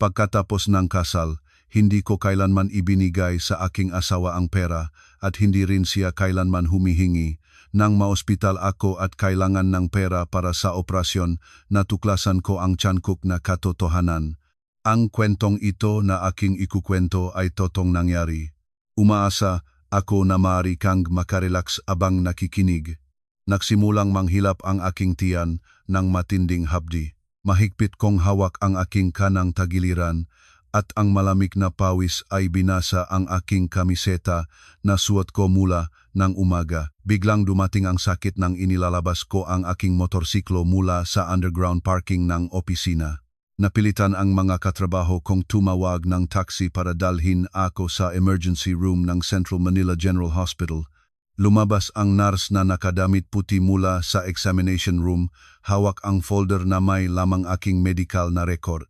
Pagkatapos ng kasal, hindi ko kailanman ibinigay sa aking asawa ang pera at hindi rin siya kailanman humihingi. Nang maospital ako at kailangan ng pera para sa operasyon, natuklasan ko ang tiyankok na katotohanan. Ang kwentong ito na aking ikukwento ay totong nangyari. Umaasa ako na maaari kang makarelax abang nakikinig. Nagsimulang manghilap ang aking tiyan ng matinding hapdi. Mahigpit kong hawak ang aking kanang tagiliran at ang malamig na pawis ay binasa ang aking kamiseta na suot ko mula ng umaga. Biglang dumating ang sakit nang inilalabas ko ang aking motorsiklo mula sa underground parking ng opisina. Napilitan ang mga katrabaho kong tumawag ng taxi para dalhin ako sa emergency room ng Central Manila General Hospital. Lumabas ang nurse na nakadamit puti mula sa examination room, hawak ang folder na may lamang aking medical na record.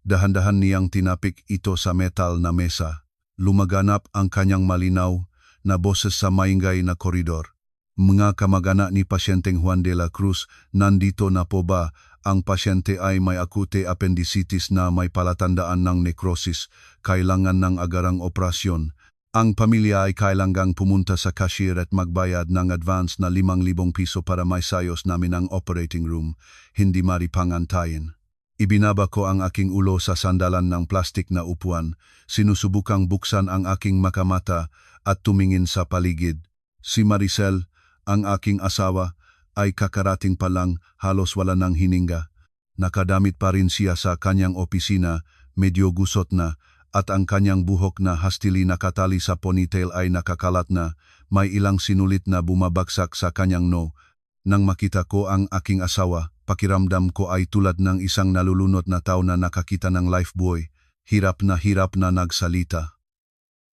Dahan-dahan niyang tinapik ito sa metal na mesa. Lumaganap ang kanyang malinaw na boses sa maingay na koridor. Mga kamag-anak ni pasyenteng Juan de la Cruz, nandito na po ba? Ang pasyente ay may acute appendicitis na may palatandaan ng necrosis, kailangan ng agarang operasyon. Ang pamilya ay kailangang pumunta sa cashier at magbayad ng advance na 5,000 piso para maisayos namin ang operating room, hindi maripangantayin. Ibinaba ko ang aking ulo sa sandalan ng plastik na upuan, sinusubukang buksan ang aking makamata at tumingin sa paligid. Si Maricel, ang aking asawa, ay kakarating pa lang, halos wala ng hininga. Nakadamit pa rin siya sa kanyang opisina, medyo gusot na, at ang kanyang buhok na hastili nakatali sa ponytail ay nakakalat na, may ilang sinulit na bumabagsak sa kanyang no. Nang makita ko ang aking asawa, pakiramdam ko ay tulad ng isang nalulunod na tao na nakakita ng lifebuoy, hirap na nagsalita.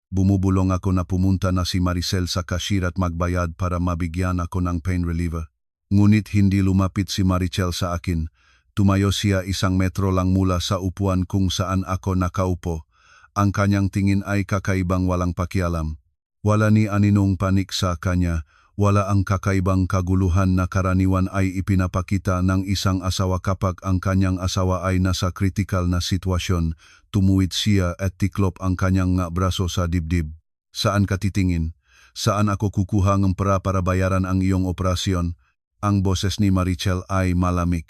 Bumubulong ako na pumunta na si Maricel sa cashier at magbayad para mabigyan ako ng pain reliever. Ngunit hindi lumapit si Maricel sa akin. Tumayo siya 1 metro lang mula sa upuan kung saan ako nakaupo. Ang kanyang tingin ay kakaibang walang pakialam. Wala ni aninong panik sa kanya, wala ang kakaibang kaguluhan na karaniwan ay ipinapakita ng isang asawa kapag ang kanyang asawa ay nasa kritikal na sitwasyon. Tumuwid siya at tiklop ang kanyang braso sa dibdib. Saan ka titingin? Saan ako kukuha ng pera para bayaran ang iyong operasyon? Ang boses ni Maricel ay malamig.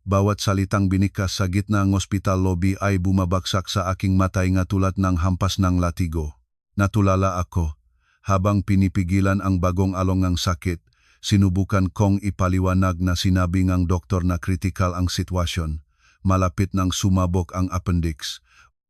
Bawat salitang binikas sa gitna ng ospital lobby ay bumabagsak sa aking matay nga tulad ng hampas ng latigo. Natulala ako. Habang pinipigilan ang bagong along ng sakit, sinubukan kong ipaliwanag na sinabi ng doktor na kritikal ang sitwasyon. Malapit nang sumabog ang appendix.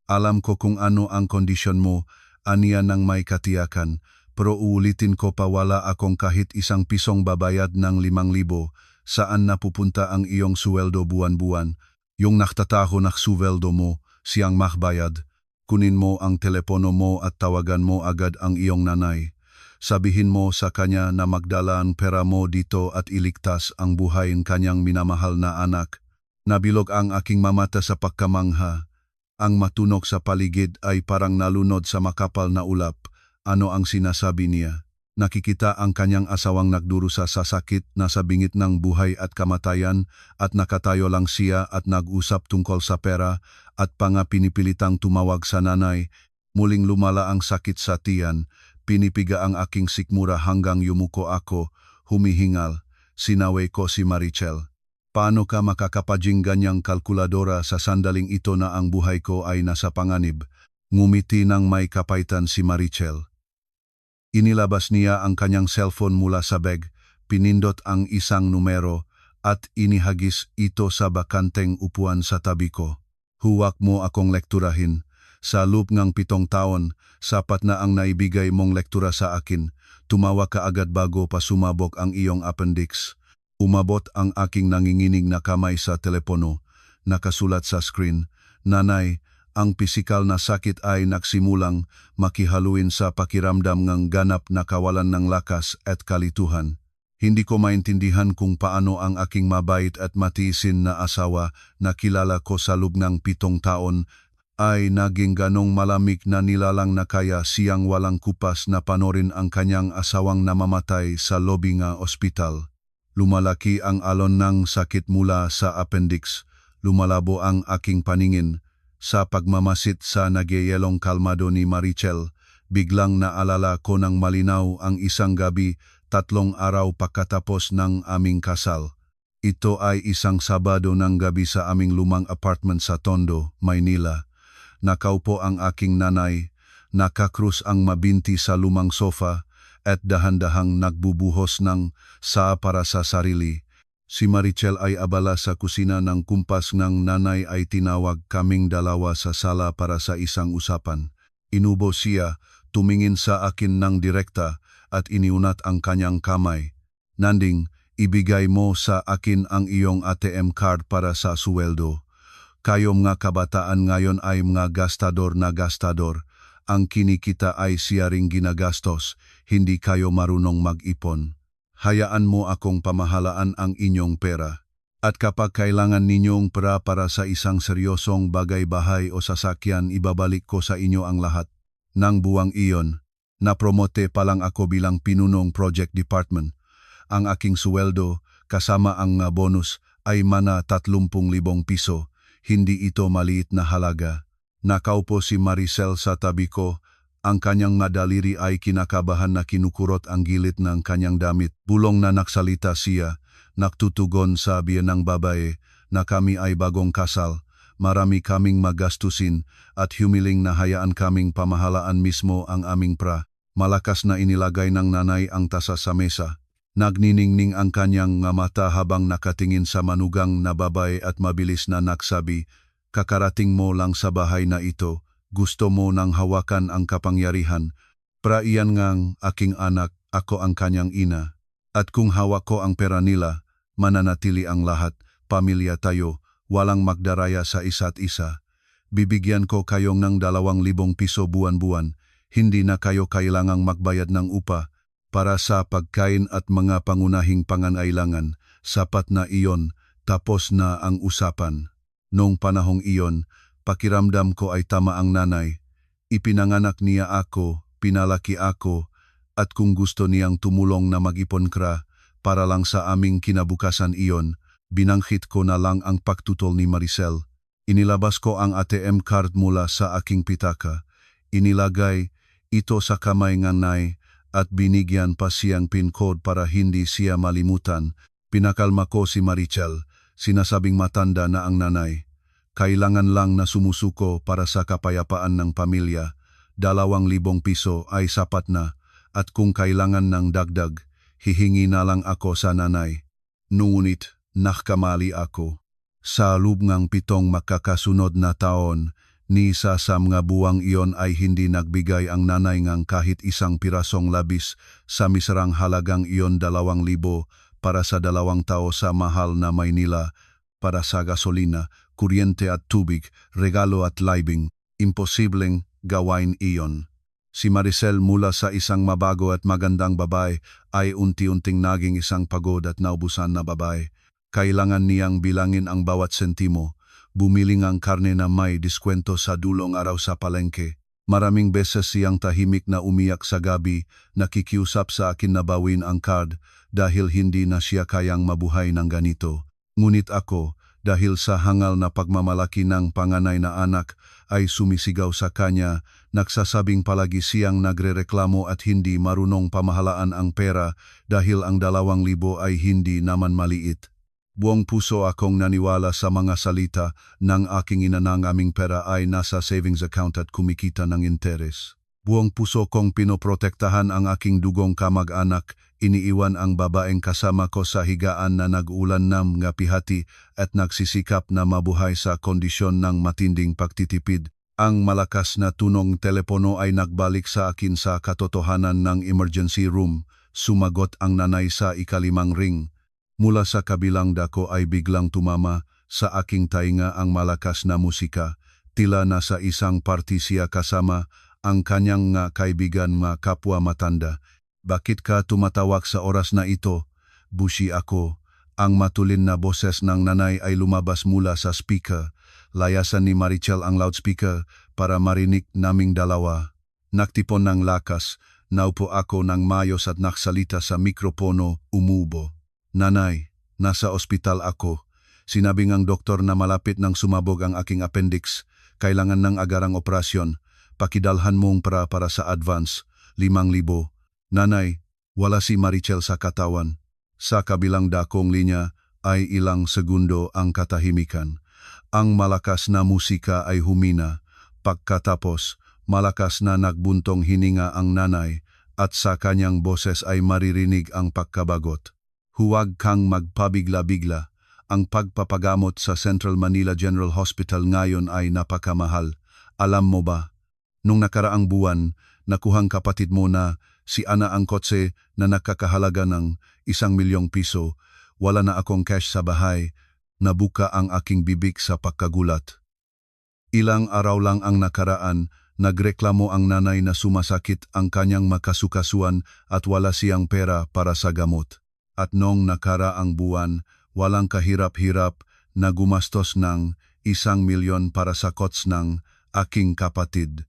Alam ko kung ano ang kondisyon mo, aniya ng may katiyakan, pero uulitin ko pa wala akong kahit 1 pisong babayad ng 5,000. Saan napupunta ang iyong suweldo buwan-buwan? Yung naktataho na suweldo mo, siyang makbayad. Kunin mo ang telepono mo at tawagan mo agad ang iyong nanay. Sabihin mo sa kanya na magdala ang pera mo dito at iligtas ang buhay ng kanyang minamahal na anak. Nabilog ang aking mamata sa pagkamangha. Ang matunog sa paligid ay parang nalunod sa makapal na ulap. Ano ang sinasabi niya? Nakikita ang kanyang asawang nagdurusa sa sakit na sa bingit ng buhay at kamatayan at nakatayo lang siya at nag-usap tungkol sa pera at pinipilitang tumawag sa nanay. Muling lumala ang sakit sa tiyan, pinipiga ang aking sikmura hanggang yumuko ako, humihingal. Sinaway ko si Maricel. Paano ka makakapajing ganyang kalkuladora sa sandaling ito na ang buhay ko ay nasa panganib? Ngumiti ng may kapaitan si Maricel. Inilabas niya ang kanyang cellphone mula sa bag, pinindot ang isang numero, at inihagis ito sa bakanteng upuan sa tabi ko. Huwag mo akong lekturahin. Sa loob ng 7 taon, sapat na ang naibigay mong lektura sa akin. Tumawa ka agad bago pa sumabog ang iyong appendix. Umabot ang aking nanginginig na kamay sa telepono. Nakasulat sa screen, Nanay, ang pisikal na sakit ay nagsimulang makihaluin sa pakiramdam ng ganap na kawalan ng lakas at kalituhan. Hindi ko maintindihan kung paano ang aking mabait at matiisin na asawa na kilala ko sa loob ng 7 taon ay naging ganong malamig na nilalang na kaya siyang walang kupas na panorin ang kanyang asawang namamatay sa lobby ng ospital. Lumalaki ang alon ng sakit mula sa appendix. lumalabo ang aking paningin. Sa pagmamasid sa nagyayelong kalmado ni Marichel, biglang naalala ko ng malinaw ang isang gabi 3 araw pagkatapos ng aming kasal. Ito ay isang Sabado ng gabi sa aming lumang apartment sa Tondo, Maynila. Nakaupo ang aking nanay, nakakrus ang mabinti sa lumang sofa at dahan-dahang nagbubuhos ng saa para sa sarili. Si Marichel ay abala sa kusina ng kumpas ng nanay ay tinawag kaming dalawa sa sala para sa isang usapan. Inubo siya, tumingin sa akin ng direkta at iniunat ang kanyang kamay. Nanding, ibigay mo sa akin ang iyong ATM card para sa suweldo. Kayo mga kabataan ngayon ay mga gastador na gastador. Ang kinikita ay siya ring ginagastos, hindi kayo marunong mag-ipon. Hayaan mo akong pamahalaan ang inyong pera. At kapag kailangan ninyong pera para sa isang seryosong bagay-bahay o sasakyan, ibabalik ko sa inyo ang lahat. Nang buwang iyon, napromote pa lang ako bilang pinunong project department. Ang aking suweldo, kasama ang bonus, ay mana 30,000 piso. Hindi ito maliit na halaga. Nakaupo si Marichel sa tabi ko. Ang kanyang madaliri ay kinakabahan na kinukurot ang gilid ng kanyang damit. Bulong na naksalita siya, naktutugon sa biya ng babae na kami ay bagong kasal, marami kaming magastusin at humiling na hayaan kaming pamahalaan mismo ang aming pra. Malakas na inilagay ng nanay ang tasa sa mesa. Nagniningning ang kanyang mata habang nakatingin sa manugang na babae at mabilis na nagsabi, "Kakarating mo lang sa bahay na ito. Gusto mo nang hawakan ang kapangyarihan. Praiyan ngang aking anak, ako ang kanyang ina. At kung hawak ko ang pera nila, mananatili ang lahat, pamilya tayo, walang magdaraya sa isa't isa. Bibigyan ko kayong ng 2,000 piso buwan-buwan, hindi na kayo kailangang magbayad ng upa. Para sa pagkain at mga pangunahing pangangailangan, sapat na iyon, tapos na ang usapan." Noong panahong iyon, pakiramdam ko ay tama ang nanay. Ipinanganak niya ako, pinalaki ako, at kung gusto niyang tumulong na mag-ipon kra para lang sa aming kinabukasan iyon, binangkit ko na lang ang pagtutol ni Marichel. Inilabas ko ang ATM card mula sa aking pitaka. Inilagay ito sa kamay ng nanay at binigyan pa siyang PIN code para hindi siya malimutan. Pinakalma ko si Marichel, sinasabing matanda na ang nanay. Kailangan lang na sumusuko para sa kapayapaan ng pamilya. 2,000 piso ay sapat na, at kung kailangan ng dagdag, hihingi na lang ako sa nanay. Ngunit, nakamali ako. Sa loob ng 7 makakasunod na taon, ni isa sa mga buwang iyon ay hindi nagbigay ang nanay ng kahit isang pirasong labis sa miserang halagang iyon 2,000 para sa 2 tao sa mahal na Maynila, para sa gasolina, kuryente at tubig, regalo at libing. Imposibleng gawain iyon. Si Marichel mula sa isang mabago at magandang babae ay unti-unting naging isang pagod at naubusan na babae. Kailangan niyang bilangin ang bawat sentimo, bumili ng karne na may diskwento sa dulong araw sa palengke. Maraming beses siyang tahimik na umiyak sa gabi, nakikiusap sa akin na bawin ang card dahil hindi na siya kayang mabuhay ng ganito. Ngunit ako, dahil sa hangal na pagmamalaki ng panganay na anak, ay sumisigaw sa kanya, nagsasabing palagi siyang nagrereklamo at hindi marunong pamahalaan ang pera dahil ang 2,000 ay hindi naman maliit. Buong puso akong naniwala sa mga salita ng aking ina ng aming pera ay nasa savings account at kumikita ng interes. Buong puso kong pinoprotektahan ang aking dugong kamag-anak, iniiwan ang babaeng kasama ko sa higaan na nag-ulan ng ngapihati at nagsisikap na mabuhay sa kondisyon ng matinding pagtitipid. Ang malakas na tunong telepono ay nagbalik sa akin sa katotohanan ng emergency room. Sumagot ang nanay sa ika-5 ring. Mula sa kabilang dako ay biglang tumama sa aking tainga ang malakas na musika. Tila nasa isang party siya kasama ang kanyang kaibigan mga kapwa matanda. "Bakit ka tumatawag sa oras na ito?" Busi ako. Ang matulin na boses ng nanay ay lumabas mula sa speaker. Layasan ni Marichel ang loudspeaker para marinig naming dalawa. Naktipon ng lakas, naupo ako ng mayos at naksalita sa mikropono, umubo. "Nanay, nasa ospital ako. Sinabi ngang doktor na malapit nang sumabog ang aking appendix. Kailangan ng agarang operasyon. Pakidalhan mong para sa advance. 5,000. Nanay, wala si Marichel sa katawan. Sa kabilang dakong linya ay ilang segundo ang katahimikan. Ang malakas na musika ay humina. Pagkatapos, malakas na nagbuntong hininga ang nanay at sa kanyang boses ay maririnig ang pagkabagot. Huwag kang magpabigla-bigla. Ang pagpapagamot sa Central Manila General Hospital ngayon ay napakamahal. Alam mo ba, nung nakaraang buwan, nakuhang kapatid mo na si Ana ang kotse na nakakahalaga ng 1,000,000 piso. Wala na akong cash sa bahay. Nabuka ang aking bibig sa pagkagulat. Ilang araw lang ang nakaraan, nagreklamo ang nanay na sumasakit ang kanyang makasukasuan at wala siyang pera para sa gamot. At noong nakaraang buwan, walang kahirap-hirap na gumastos ng 1,000,000 para sa kots ng aking kapatid.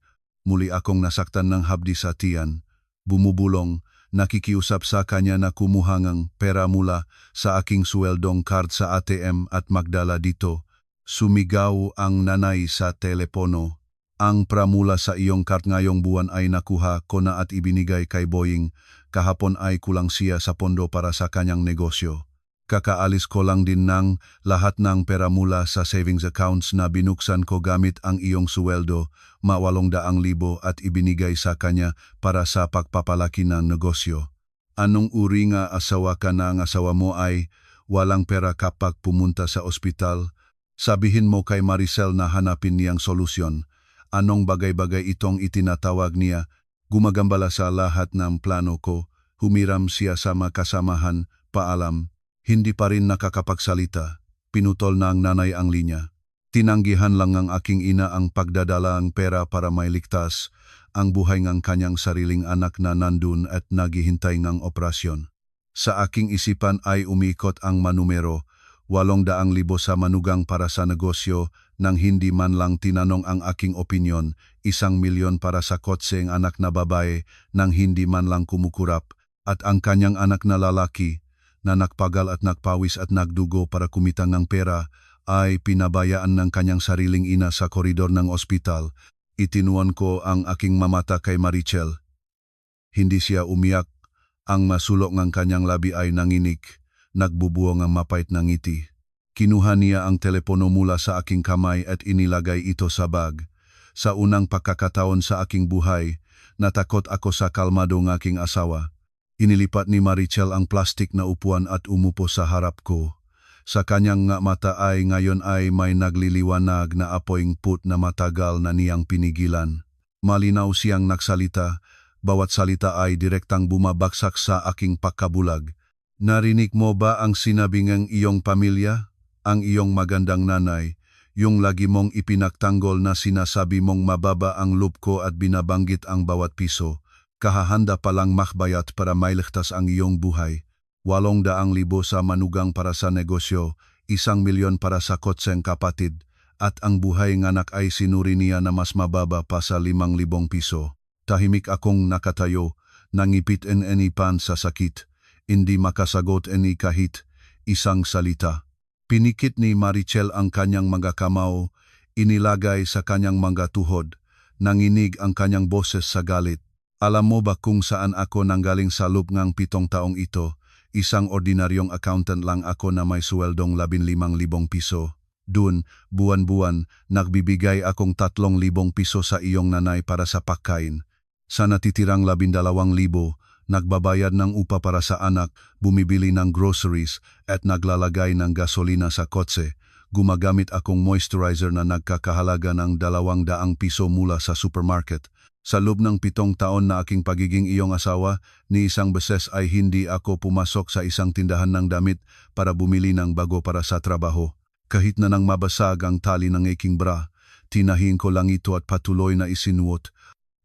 Muli akong nasaktan ng habdi sa tiyan. Bumubulong, nakikiusap sa kanya na kumuha ng pera mula sa aking sweldong card sa ATM at magdala dito. Sumigaw ang nanay sa telepono. Ang pra mula sa iyong card ngayong buwan ay nakuha ko na at ibinigay kay Boying. Kahapon ay kulang siya sa pondo para sa kanyang negosyo. Kakaalis ko lang din ng lahat ng pera mula sa savings accounts na binuksan ko gamit ang iyong sweldo, 800,000 at ibinigay sa kanya para sa pagpapalaki ng negosyo. Anong uri nga asawa ka na ang asawa mo ay walang pera kapag pumunta sa ospital? Sabihin mo kay Maricel na hanapin niyang solusyon. Anong bagay-bagay itong itinatawag niya? Gumagambala sa lahat ng plano ko. Humiram siya sa makasamahan, paalam. Hindi pa rin nakakapagsalita. Pinutol na ang nanay ang linya. Tinanggihan lang ng aking ina ang pagdadala ng pera para mailigtas ang buhay ng kanyang sariling anak na nandun at naghihintay ng operasyon. Sa aking isipan ay umikot ang manumero, 800,000 sa manugang para sa negosyo nang hindi man lang tinanong ang aking opinyon, 1,000,000 para sa kotseng anak na babae nang hindi man lang kumukurap, at ang kanyang anak na lalaki na nagpagal at nagpawis at nagdugo para kumita ng pera ay pinabayaan ng kanyang sariling ina sa koridor ng ospital. Itinuan ko ang aking mamata kay Marichel. Hindi siya umiyak. Ang masulok ng kanyang labi ay nanginig. Nagbubuong ang mapait ng ngiti. Kinuha niya ang telepono mula sa aking kamay at inilagay ito sa bag. Sa unang pagkakataon sa aking buhay, natakot ako sa kalmado ng aking asawa. Inilipat ni Marichel ang plastik na upuan at umupo sa harap ko. Sa kanyang mata ay ngayon ay may nagliliwanag na apoyng put na matagal na niyang pinigilan. Malinaw siyang nagsalita, bawat salita ay direktang bumabagsak sa aking pagkabulag. Narinig mo ba ang sinabi ng iyong pamilya? Ang iyong magandang nanay, yung lagi mong ipinagtanggol na sinasabi mong mababa ang loob ko at binabanggit ang bawat piso. Kahahanda palang makbayat para mailigtas ang iyong buhay. 800,000 sa manugang para sa negosyo, 1,000,000 para sa kotseng kapatid, at ang buhay ng anak ay sinuri niya na mas mababa pa sa 5,000 piso. Tahimik akong nakatayo, nangipit en enipan sa sakit, hindi makasagot eni kahit isang salita. Pinikit ni Marichel ang kanyang mga kamao, inilagay sa kanyang mga tuhod, nanginig ang kanyang boses sa galit. Alam mo ba kung saan ako nanggaling sa loob ng 7 taong ito? Isang ordinaryong accountant lang ako na may sweldong 15,000 piso. Dun, buwan-buwan, nagbibigay akong 3,000 piso sa iyong nanay para sa pagkain. Sa natitirang 12,000, nagbabayad ng upa para sa anak, bumibili ng groceries at naglalagay ng gasolina sa kotse. Gumagamit akong moisturizer na nagkakahalaga ng 200 piso mula sa supermarket. Sa loob ng 7 taon na aking pagiging iyong asawa, ni isang beses ay hindi ako pumasok sa isang tindahan ng damit para bumili ng bago para sa trabaho. Kahit na nang mabasag ang tali ng aking bra, tinahin ko lang ito at patuloy na isinuot.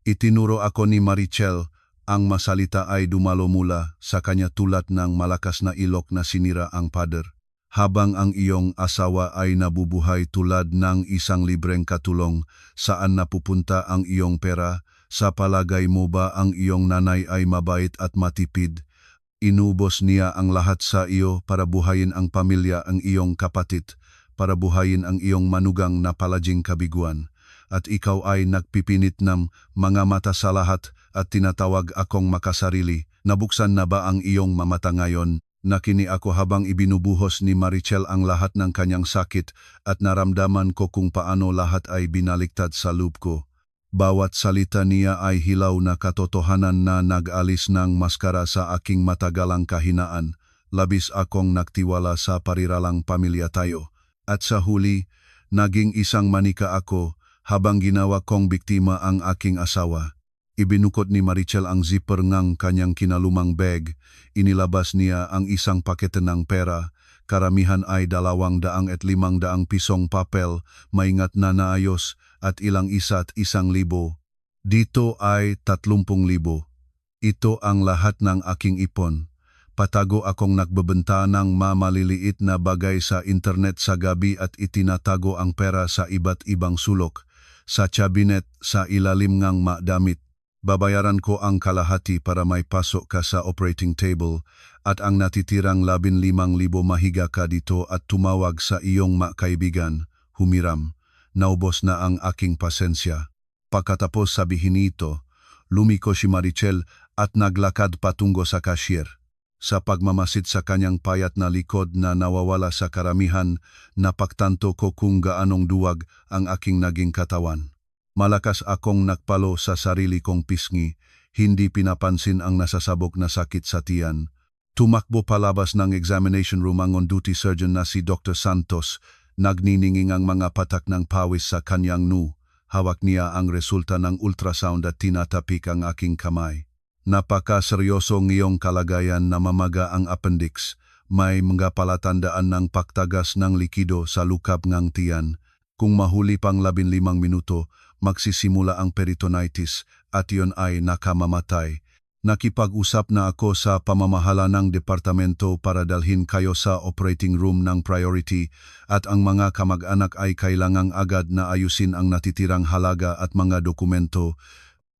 Itinuro ako ni Marichel, ang masalita ay dumalo mula sa kanya tulad ng malakas na ilok na sinira ang pader. Habang ang iyong asawa ay nabubuhay tulad ng isang libreng katulong, saan napupunta ang iyong pera? Sa palagay mo ba ang iyong nanay ay mabait at matipid? Inubos niya ang lahat sa iyo para buhayin ang pamilya ang iyong kapatid. para buhayin ang iyong manugang na palaging kabiguan. At ikaw ay nagpipinit ng mga mata sa lahat at tinatawag akong makasarili. Nabuksan na ba ang iyong mamata ngayon? Nakini ako habang ibinubuhos ni Marichel ang lahat ng kanyang sakit at naramdaman ko kung paano lahat ay binaliktad sa loob ko. Bawat salita niya ay hilaw na katotohanan na nag-alis ng maskara sa aking matagalang kahinaan. Labis akong nagtiwala sa pariralang pamilya tayo. At sa huli, naging isang manika ako habang ginawa kong biktima ang aking asawa. Ibinukot ni Marichel ang zipper ng kanyang kinalumang bag. Inilabas niya ang isang pakete ng pera. Karamihan ay 200 at 500 pisong papel, maingat na naayos at ilang isa at 1,000. Dito ay 30,000. Ito ang lahat ng aking ipon. Patago akong nagbebenta ng maliliit na bagay sa internet sa gabi at itinatago ang pera sa iba't ibang sulok. Sa cabinet sa ilalim ng damit. Babayaran ko ang kalahati para may pasok ka sa operating table at ang natitirang 15,000 mahiga ka dito at tumawag sa iyong kaibigan. Humiram. Naubos na ang aking pasensya. Pagkatapos sabihin ito, lumiko si Marichel at naglakad patungo sa cashier. Sa pagmamasid sa kanyang payat na likod na nawawala sa karamihan, napagtanto ko kung gaanong duwag ang aking naging katawan. Malakas akong nakpalo sa sarili kong pisngi, hindi pinapansin ang nasasabog na sakit sa tiyan. Tumakbo palabas ng examination room ang on-duty surgeon na si Dr. Santos, nagnininging ang mga patak ng pawis sa kanyang Hawak niya ang resulta ng ultrasound at tinatapik ang aking kamay. Napakaseryoso ngayong kalagayan na mamaga ang appendix. May mga palatandaan ng pagtagas ng likido sa lukab ng tiyan. Kung mahuli pang 15 minuto, magsisimula ang peritonitis at iyon ay nakamamatay. Nakipag-usap na ako sa pamamahala ng departamento para dalhin kayo sa operating room ng priority at ang mga kamag-anak ay kailangang agad na ayusin ang natitirang halaga at mga dokumento.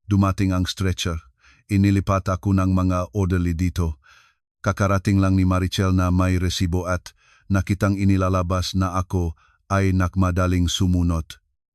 Dumating ang stretcher. Inilipat ako ng mga orderly dito. Kakarating lang ni Marichel na may resibo at nakitang inilalabas na ako ay nakmadaling sumunod.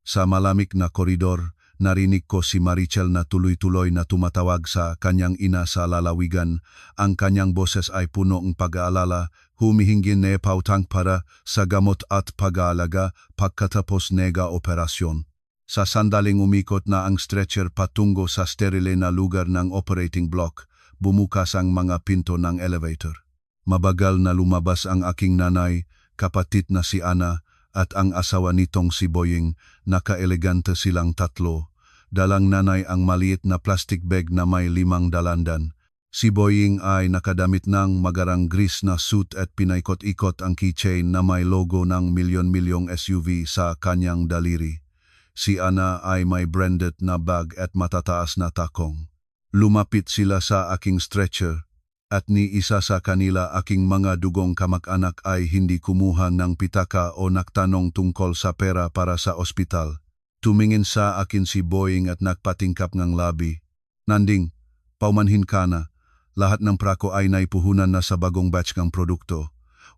Sa malamig na koridor, narinig ko si Marichel na tuloy-tuloy na tumatawag sa kanyang ina sa lalawigan. Ang kanyang boses ay puno ng pag-aalala, humihingi na pautang para sa gamot at pag-aalaga pagkatapos nega operasyon. Sa sandaling umikot na ang stretcher patungo sa sterile na lugar ng operating block, bumukas ang mga pinto ng elevator. Mabagal na lumabas ang aking nanay, kapatid na si Ana, at ang asawa nitong si Boying. Naka-elegante silang tatlo. Dalang nanay ang maliit na plastic bag na may 500. Si Boying ay nakadamit ng magarang gris na suit at pinaikot-ikot ang keychain na may logo ng milyon-milyong SUV sa kanyang daliri. Si Ana ay may branded na bag at matataas na takong. Lumapit sila sa aking stretcher. At ni isa sa kanila aking mga dugong kamag-anak ay hindi kumuha ng pitaka o nagtanong tungkol sa pera para sa ospital. Tumingin sa akin si Boying at nagpatingkap ng labi. Nanding, paumanhin ka na. Lahat ng prako ay naipuhunan na sa bagong batch ng produkto.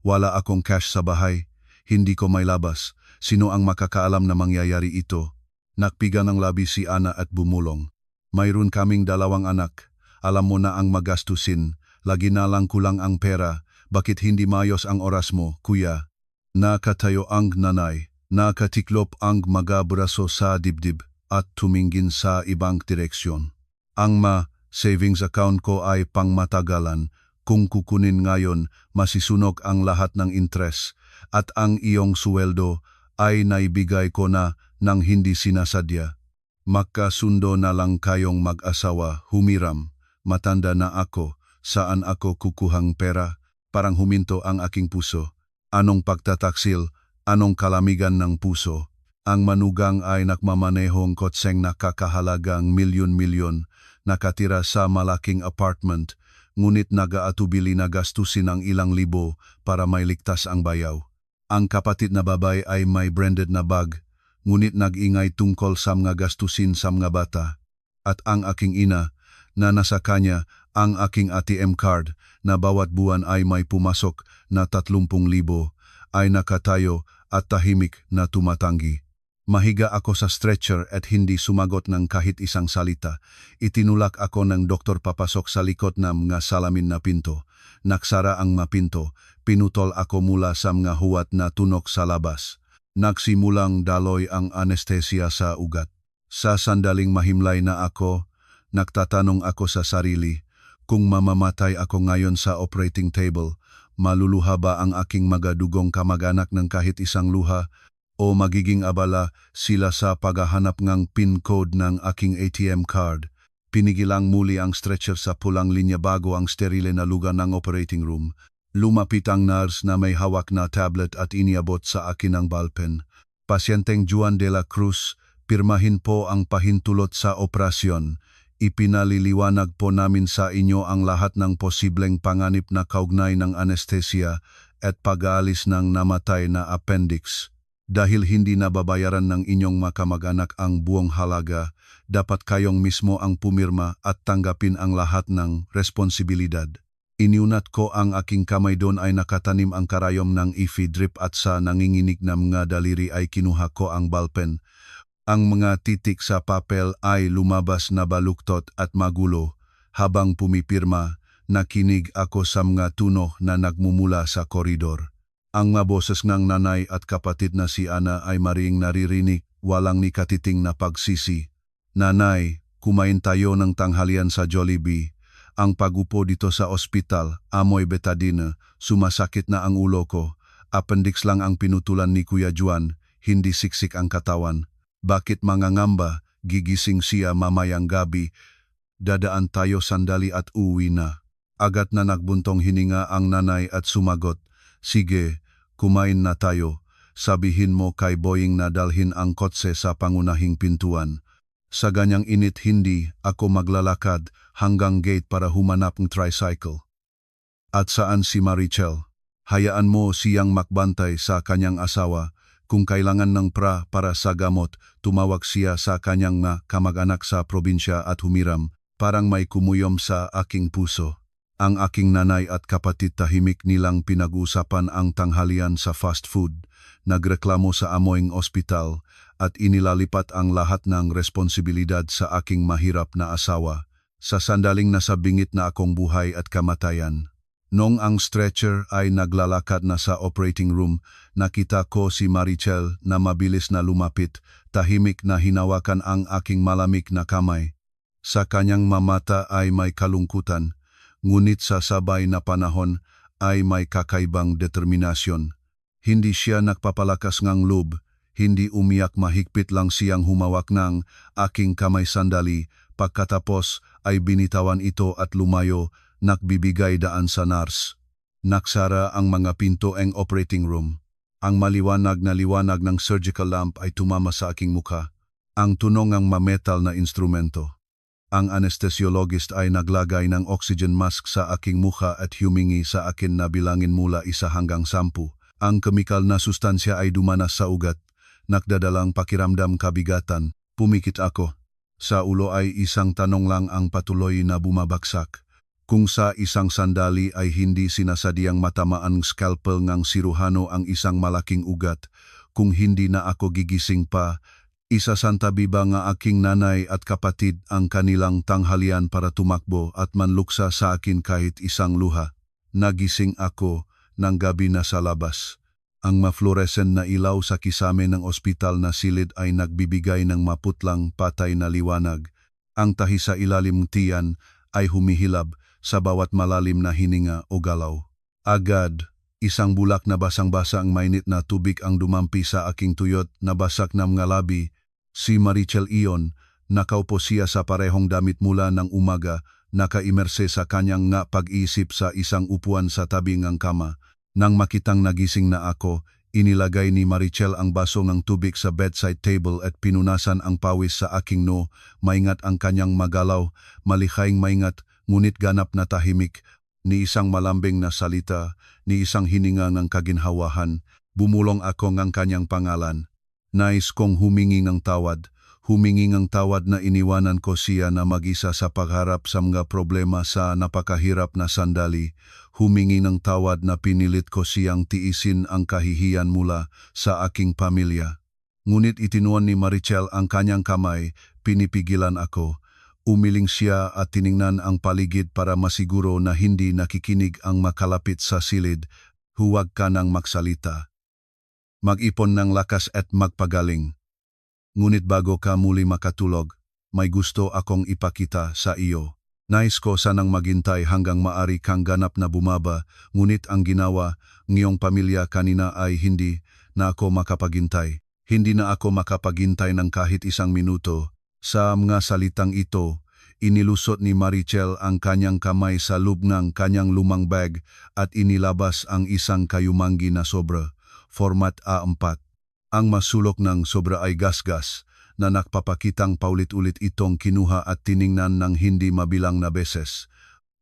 Wala akong cash sa bahay. Hindi ko may labas. Sino ang makakaalam na mangyayari ito? Nakpiga ng labi si Ana at bumulong. Mayroon kaming 2 anak. Alam mo na ang magastusin. Lagi na lang kulang ang pera. Bakit hindi mayos ang oras mo, kuya? Nakatayo ang nanay. Nakatiklop ang mga braso sa dibdib at tumingin sa ibang direksyon. Ang savings account ko ay pangmatagalan. Kung kukunin ngayon, masisunog ang lahat ng interest at ang iyong sweldo ay naibigay ko na nang hindi sinasadya. Magkasundo na lang kayong mag-asawa, humiram. Matanda na ako. Saan ako kukuhang pera? Parang huminto ang aking puso. Anong pagtataksil? Anong kalamigan ng puso? Ang manugang ay nakmamanehong kotseng nakakahalagang milyon-milyon, nakatira sa malaking apartment, ngunit nagaatubili na gastusin ang ilang libo para may ligtas ang bayaw. Ang kapatid na babay ay may branded na bag, ngunit nag-ingay tungkol sa mga gastusin sa mga bata. At ang aking ina, na nasa kanya ang aking ATM card na bawat buwan ay may pumasok na 30,000, ay nakatayo at tahimik na tumatanggi. Mahiga ako sa stretcher at hindi sumagot ng kahit isang salita. Itinulak ako ng doktor papasok sa likod ng mga salamin na pinto. Naksara ang mga pinto, pinutol ako mula sa mga huwat na tunok sa labas. Nagsimulang daloy ang anestesia sa ugat. Sa sandaling mahimlay na ako, nagtatanong ako sa sarili, kung mamamatay ako ngayon sa operating table, maluluha ba ang aking magadugong kamag-anak ng kahit isang luha o magiging abala sila sa paghahanap ng PIN code ng aking ATM card? Pinigilang muli ang stretcher sa pulang linya bago ang sterile na lugar ng operating room. Lumapit ang nurse na may hawak na tablet at iniabot sa akin ang ballpen. Pasyenteng Juan de la Cruz, pirmahin po ang pahintulot sa operasyon. Ipinaliliwanag po namin sa inyo ang lahat ng posibleng panganib na kaugnay ng anestesia at pag-aalis ng namatay na appendix. Dahil hindi nababayaran ng inyong makamag-anak ang buong halaga, dapat kayong mismo ang pumirma at tanggapin ang lahat ng responsibilidad. Iniunat ko ang aking kamay, doon ay nakatanim ang karayom ng IV drip at sa nanginginig na mga daliri ay kinuha ko ang ballpen. Ang mga titik sa papel ay lumabas na baluktot at magulo. Habang pumipirma, nakinig ako sa mga tunog na nagmumula sa koridor. Ang mga boses ng nanay at kapatid na si Ana ay maring naririnig, walang nikatiting na pagsisi. Nanay, kumain tayo ng tanghalian sa Jollibee. Ang pagupo dito sa ospital, amoy betadine, sumasakit na ang ulo ko. Appendix lang ang pinutulan ni Kuya Juan, hindi siksik ang katawan. Bakit mangangamba, gigising siya mamayang gabi, dadaan tayo sandali at uwi na. Agad na nagbuntong hininga ang nanay at sumagot, sige, kumain na tayo, sabihin mo kay Boying na dalhin ang kotse sa pangunahing pintuan. Sa ganyang init hindi ako maglalakad hanggang gate para humanap ng tricycle. At saan si Marichel? Hayaan mo siyang makbantay sa kanyang asawa. Kung kailangan ng para sa gamot, tumawag siya sa kanyang kamag-anak sa probinsya at humiram, parang may kumuyom sa aking puso. Ang aking nanay at kapatid tahimik nilang pinag-usapan ang tanghalian sa fast food, nagreklamo sa amoying ospital, at inilalipat ang lahat ng responsibilidad sa aking mahirap na asawa, sa sandaling nasa bingit na akong buhay at kamatayan. Nung ang stretcher ay naglalakad na sa operating room, nakita ko si Marichel na mabilis na lumapit, tahimik na hinawakan ang aking malamig na kamay. Sa kanyang mamata ay may kalungkutan, ngunit sa sabay na panahon ay may kakaibang determinasyon. Hindi siya nagpapalakas ng loob, hindi umiyak, mahigpit lang siyang humawak ng aking kamay sandali, pagkatapos ay binitawan ito at lumayo, nagbibigay daan sa nurse. Naksara ang mga pinto ng operating room. Ang maliwanag na liwanag ng surgical lamp ay tumama sa aking mukha. Ang tunog ng mametal na instrumento. Ang anesthesiologist ay naglagay ng oxygen mask sa aking mukha at humingi sa akin na bilangin mula 1 hanggang 10. Ang kemikal na sustansya ay dumanas sa ugat. Nagdadalang pakiramdam kabigatan. Pumikit ako. Sa ulo ay isang tanong lang ang patuloy na bumabagsak. Kung sa isang sandali ay hindi sinasadyang matamaan scalpel ng siruhano ang isang malaking ugat, kung hindi na ako gigising pa, isasantabi ba nga aking nanay at kapatid ang kanilang tanghalian para tumakbo at manluksa sa akin kahit isang luha? Nagising ako ng gabi na sa labas. Ang mafluorescent na ilaw sa kisame ng ospital na silid ay nagbibigay ng maputlang patay na liwanag. Ang tahi sa ilalim ng tiyan ay humihilab sa bawat malalim na hininga o galaw. Agad, isang bulak na basang-basa ang mainit na tubig ang dumampi sa aking tuyot na basak na mga labi. Si Marichel iyon, nakaupo siya sa parehong damit mula ng umaga, nakaimerse sa kanyang pag-iisip sa isang upuan sa tabi ng kama. Nang makitang nagising na ako, inilagay ni Marichel ang baso ng tubig sa bedside table at pinunasan ang pawis sa aking noo. Maingat ang kanyang magalaw, malikhaing maingat, ngunit ganap na tahimik, ni isang malambing na salita, ni isang hininga ng kaginhawahan. Bumulong ako ng kanyang pangalan. Nais kong humingi ng tawad, Humingi ng tawad na iniwanan ko siya na mag-isa sa pagharap sa mga problema sa napakahirap na sandali. Humingi ng tawad na pinilit ko siyang tiisin ang kahihiyan mula sa aking pamilya. Ngunit itinuan ni Marichel ang kanyang kamay, pinipigilan ako. Umiling siya at tiningnan ang paligid para masiguro na hindi nakikinig ang makalapit sa silid. Huwag ka nang magsalita. Mag-ipon ng lakas at magpagaling. Ngunit bago ka muli makatulog, may gusto akong ipakita sa iyo. Nais ko sanang maghintay hanggang maari kang ganap na bumaba, ngunit ang ginawa ngiyong pamilya kanina ay hindi na ako makapaghintay. Hindi na ako makapaghintay ng kahit isang minuto. Sa mga salitang ito, inilusot ni Marichel ang kanyang kamay sa loob ng kanyang lumang bag at inilabas ang isang kayumanggi na sobra, format A4. Ang masulok ng sobra ay gasgas na nakpapakitang paulit-ulit itong kinuha at tiningnan ng hindi mabilang na beses.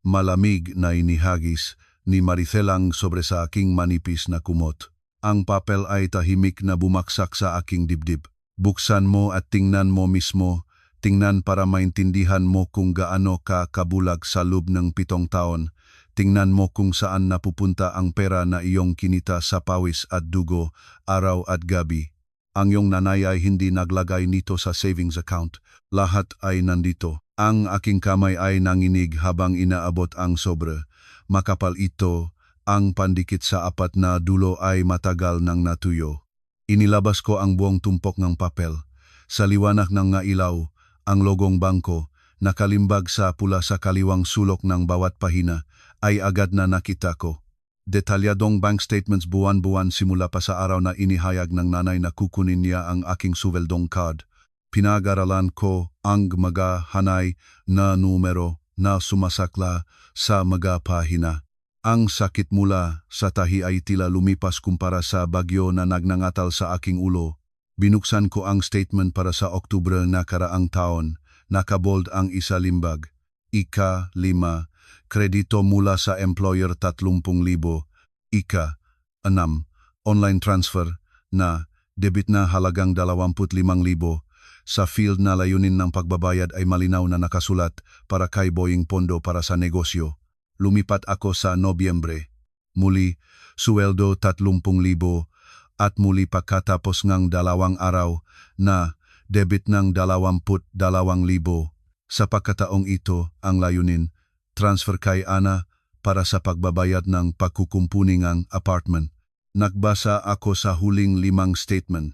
Malamig na inihagis ni Marichel ang sobre sa aking manipis na kumot. Ang papel ay tahimik na bumaksak sa aking dibdib. Buksan mo at tingnan mo mismo. Tingnan para maintindihan mo kung gaano ka kabulag sa loob ng 7 taon. Tingnan mo kung saan napupunta ang pera na iyong kinita sa pawis at dugo, araw at gabi. Ang iyong nanay ay hindi naglagay nito sa savings account. Lahat ay nandito. Ang aking kamay ay nanginig habang inaabot ang sobra. Makapal ito, ang pandikit sa 4 na dulo ay matagal nang natuyo. Inilabas ko ang buong tumpok ng papel. Sa liwanag ng nga ilaw, ang logong bangko, nakalimbag sa pula sa kaliwang sulok ng bawat pahina, ay agad na nakita ko. Detalyadong bank statements buwan-buwan simula pa sa araw na inihayag ng nanay na kukunin niya ang aking suweldong card. Pinag-aralan ko ang mga hanay na numero na sumasakla sa mga pahina. Ang sakit mula sa tahi ay tila lumipas kumpara sa bagyo na nagnangatal sa aking ulo. Binuksan ko ang statement para sa Oktubre na karaang taon. Nakabold ang isa limbag. Ika-5. Kredito mula sa employer 30,000. Ika-6. Online transfer na debit na halagang 25,000. Sa field na layunin ng pagbabayad ay malinaw na nakasulat para kay Boying pondo para sa negosyo. Lumipat ako sa Nobyembre. Muli, suweldo 30,000 at muli pagkatapos ng 2 araw na debit ng 22,000. Sa pagkataong ito, ang layunin, transfer kay Ana para sa pagbabayad ng pagkukumpuning ang apartment. Nagbasa ako sa huling 5 statement.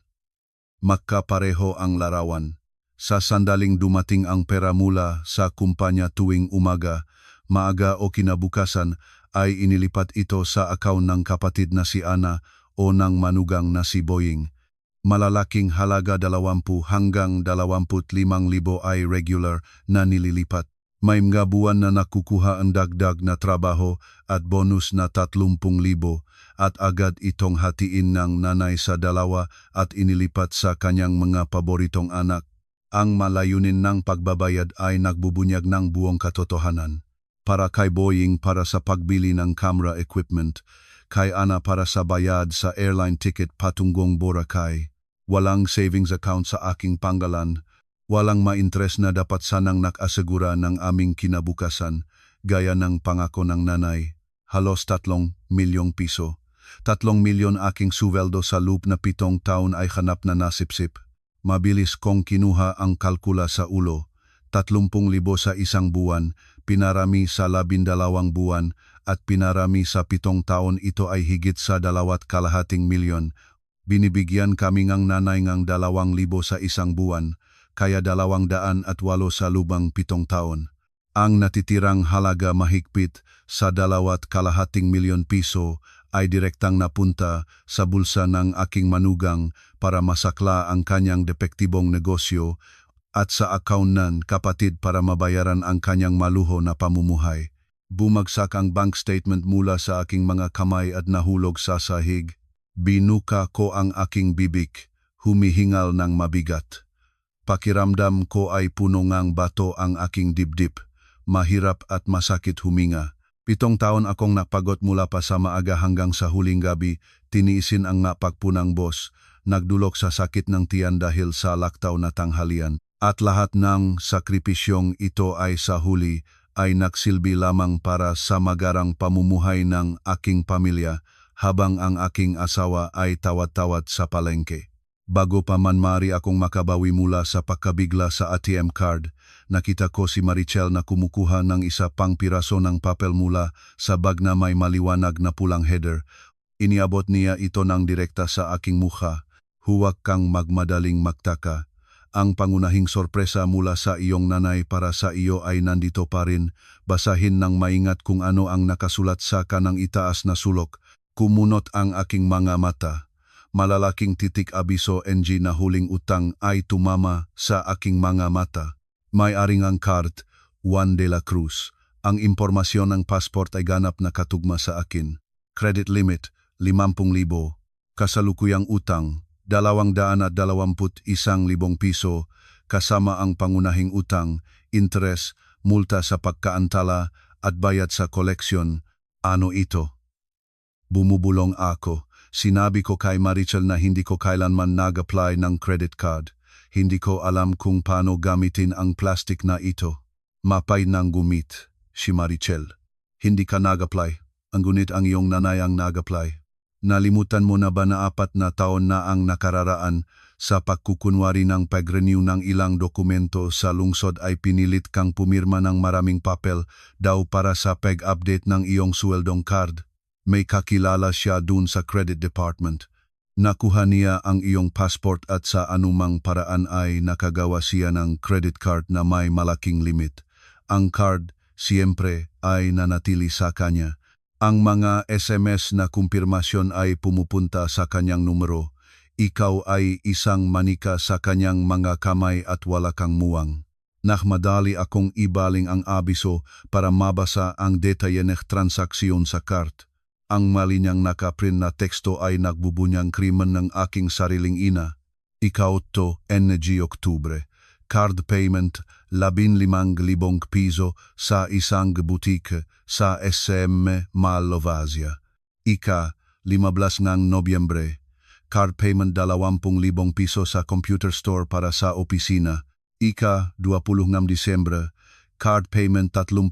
Magkapareho ang larawan. Sa sandaling dumating ang pera mula sa kumpanya tuwing umaga, maaga o kinabukasan ay inilipat ito sa account ng kapatid na si Ana o ng manugang na si Boying. Malalaking halaga 20 hanggang 25,000 ay regular na nililipat. May mga buwan na nakukuha ang dagdag na trabaho at bonus na 30,000 at agad itong hatiin ng nanay sa 2 at inilipat sa kanyang mga paboritong anak. Ang malayunin ng pagbabayad ay nagbubunyag ng buong katotohanan. Para kay Boying para sa pagbili ng camera equipment, kay Ana para sa bayad sa airline ticket patungong Boracay. Walang savings account sa aking panggalan. Walang ma-interest na dapat sanang nakasegura ng aming kinabukasan, gaya ng pangako ng nanay. Halos 3 milyong piso. 3 milyon aking suweldo sa loob na 7 taon ay hanap na nasipsip. Mabilis kong kinuha ang kalkula sa ulo. 30,000 sa isang buwan, pinarami sa 12 buwan, at pinarami sa 7 taon ito ay higit sa 2,2 milyon. Binibigyan kami ng nanay ng 2,000 sa isang buwan, kaya 208 sa lubang 7 taon. Ang natitirang halaga mahigpit sa 2,2 milyon piso ay direktang napunta sa bulsa ng aking manugang para masakla ang kanyang depektibong negosyo at sa account ng kapatid para mabayaran ang kanyang maluho na pamumuhay. Bumagsak ang bank statement mula sa aking mga kamay at nahulog sa sahig. Binuka ko ang aking bibig, humihingal ng mabigat. Pakiramdam ko ay puno ngang bato ang aking dibdib, mahirap at masakit huminga. 7 taon akong napagod mula pa sa maaga hanggang sa huling gabi, tiniisin ang napagpunang boss, nagdulok sa sakit ng tiyan dahil sa laktaw na tanghalian. At lahat ng sakripisyong ito ay sa huli ay nagsilbi lamang para sa magarang pamumuhay ng aking pamilya habang ang aking asawa ay tawad-tawad sa palengke. Bago pa man mari akong makabawi mula sa pagkabigla sa ATM card, nakita ko si Marichel na kumukuha ng isa pang piraso ng papel mula sa bag na may maliwanag na pulang header. Iniabot niya ito ng direkta sa aking mukha. Huwag kang magmadaling magtaka. Ang pangunahing sorpresa mula sa iyong nanay para sa iyo ay nandito pa rin. Basahin ng maingat kung ano ang nakasulat sa kanang itaas na sulok. Kumunot ang aking mga mata. Malalaking titik abiso NG na huling utang ay tumama sa aking mga mata. May-aring ang card, Juan de la Cruz. Ang impormasyon ng passport ay ganap na katugma sa akin. Credit limit, 50,000. Kasalukuyang utang, 221,000 piso, kasama ang pangunahing utang, interes, multa sa pagkaantala at bayad sa koleksyon. Ano ito? Bumubulong ako. Sinabi ko kay Marichel na hindi ko kailanman nag-apply ng credit card. Hindi ko alam kung paano gamitin ang plastic na ito. Mapay ng gumit, si Marichel. Hindi ka nag-apply. Ang gunit ang iyong nanay ang nag-apply. Nalimutan mo na ba na 4 na taon na ang nakararaan sa pagkukunwari ng pag-renew ng ilang dokumento sa lungsod ay pinilit kang pumirma ng maraming papel daw para sa pag-update ng iyong sweldong card. May kakilala siya dun sa credit department. Nakuha niya ang iyong passport at sa anumang paraan ay nakagawa siya ng credit card na may malaking limit. Ang card, siyempre, ay nanatili sa kanya. Ang mga SMS na kumpirmasyon ay pumupunta sa kanyang numero. Ikaw ay isang manika sa kanyang mga kamay at wala kang muwang. Nakmadali akong ibaling ang abiso para mabasa ang detalye ng transaksyon sa card. Ang mali niyang nakaprint na teksto ay nagbubunyang krimen ng aking sariling ina. Ikaw to, NG Oktubre. Card payment, 15,000 piso sa isang boutique sa SM Malvasia. Ika, 15 ng Nobyembre. Card payment 20,000 piso sa computer store para sa opisina. Ika, 20 ng Disyembre. Card payment 30,000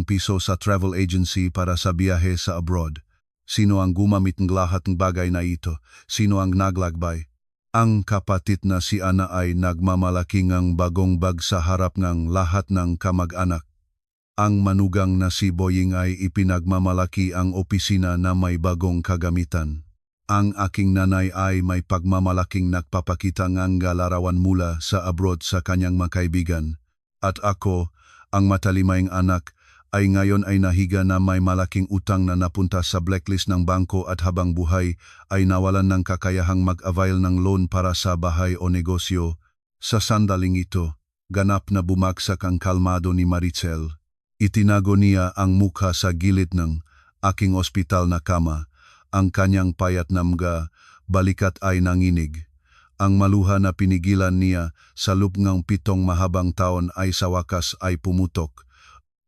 piso sa travel agency para sa biyahe sa abroad. Sino ang gumamit ng lahat ng bagay na ito? Sino ang naglagbay? Ang kapatid na si Ana ay nagmamalaking ang bagong bag sa harap ng lahat ng kamag-anak. Ang manugang na si Boying ay ipinagmamalaki ang opisina na may bagong kagamitan. Ang aking nanay ay may pagmamalaking nagpapakita ng larawan mula sa abroad sa kanyang mga kaibigan. At ako, ang matalimayng anak, ay ngayon ay nahiga na may malaking utang na napunta sa blacklist ng bangko at habang buhay ay nawalan ng kakayahang mag-avail ng loan para sa bahay o negosyo. Sa sandaling ito, ganap na bumagsak ang kalmado ni Marichel. Itinago niya ang mukha sa gilid ng aking ospital na kama. Ang kanyang payat na mga balikat ay nanginig. Ang maluha na pinigilan niya sa loob ng 7 mahabang taon ay sa wakas ay pumutok.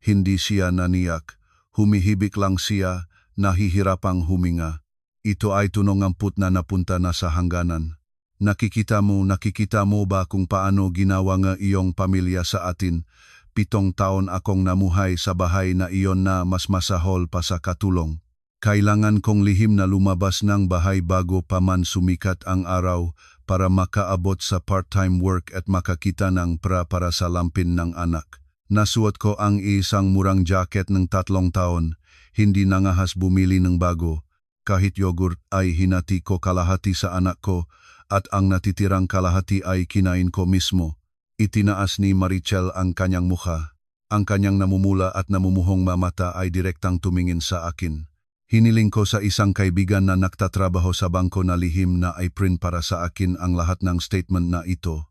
Hindi siya naniyak, humihibik lang siya, nahihirapang huminga. Ito ay tunong-amput na napunta na sa hangganan. Nakikita mo ba kung paano ginawa nga iyong pamilya sa atin? 7 taon akong namuhay sa bahay na iyon na mas masahol pa sa katulong. Kailangan kong lihim na lumabas ng bahay bago pa man sumikat ang araw para makaabot sa part-time work at makakita ng para sa lampin ng anak. Nasuot ko ang isang murang jacket ng 3 taon, hindi nangahas bumili ng bago. Kahit yogurt ay hinati ko kalahati sa anak ko at ang natitirang kalahati ay kinain ko mismo. Itinaas ni Marichel ang kanyang mukha. Ang kanyang namumula at namumuhong mamata ay direktang tumingin sa akin. Hiniling ko sa isang kaibigan na nagtatrabaho sa bangko na lihim na ay print para sa akin ang lahat ng statement na ito.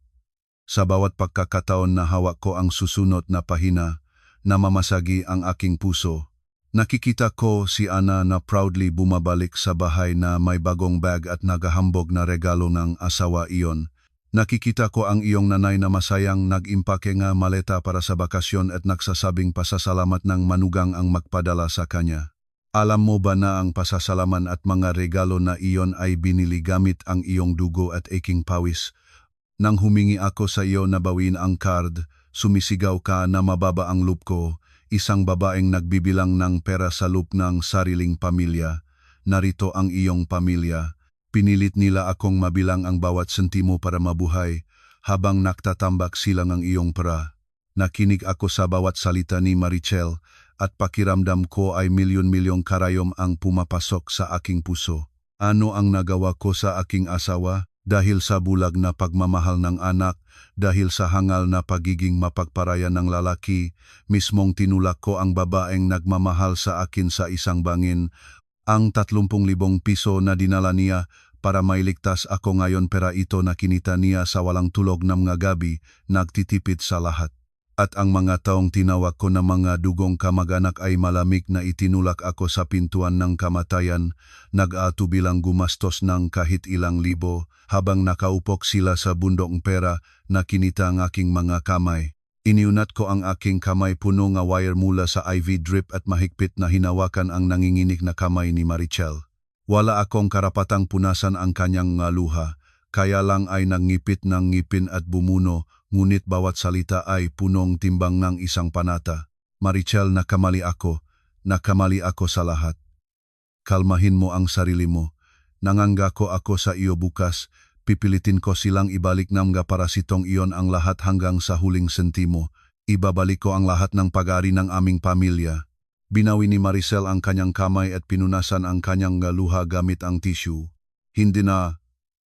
Sa bawat pagkakataon na hawak ko ang susunod na pahina, namamasagi ang aking puso. Nakikita ko si Ana na proudly bumabalik sa bahay na may bagong bag at naghahambog na regalo ng asawa iyon. Nakikita ko ang iyong nanay na masayang nag-impake nga maleta para sa bakasyon at nagsasabing pasasalamat ng manugang ang magpadala sa kanya. Alam mo ba na ang pasasalaman at mga regalo na iyon ay binili gamit ang iyong dugo at aking pawis? Nang humingi ako sa iyo na bawin ang card, sumisigaw ka na mababa ang loop ko, isang babaeng nagbibilang ng pera sa loop ng sariling pamilya. Narito ang iyong pamilya. Pinilit nila akong mabilang ang bawat sentimo para mabuhay, habang naktatambak silang ang iyong pera. Nakinig ako sa bawat salita ni Marichel, at pakiramdam ko ay milyon-milyong karayom ang pumapasok sa aking puso. Ano ang nagawa ko sa aking asawa? Dahil sa bulag na pagmamahal ng anak, dahil sa hangal na pagiging mapagparaya ng lalaki, mismong tinulak ko ang babaeng nagmamahal sa akin sa isang bangin. Ang 30,000 piso na dinala niya para mailigtas ako ngayon, pera ito na kinita niya sa walang tulog na mga gabi, nagtitipid sa lahat. At ang mga taong tinawag ko na mga dugong kamag-anak ay malamig na itinulak ako sa pintuan ng kamatayan, nag-atubilang gumastos ng kahit ilang libo, habang nakaupok sila sa bundok pera na kinita ang aking mga kamay. Iniunat ko ang aking kamay puno ng wire mula sa IV drip at mahigpit na hinawakan ang nanginginig na kamay ni Marichel. Wala akong karapatang punasan ang kanyang luha, kaya lang ay nangipit ng ngipin at bumuno, ngunit bawat salita ay punong timbang ng isang panata. Marichel, nakamali ako sa lahat. Kalmahin mo ang sarili mo. Nangangako ako sa iyo bukas, pipilitin ko silang ibalik ng parasitong iyon ang lahat hanggang sa huling sentimo. Ibabalik ko ang lahat ng pag-ari ng aming pamilya. Binawi ni Marichel ang kanyang kamay at pinunasan ang kanyang luha gamit ang tissue. Hindi na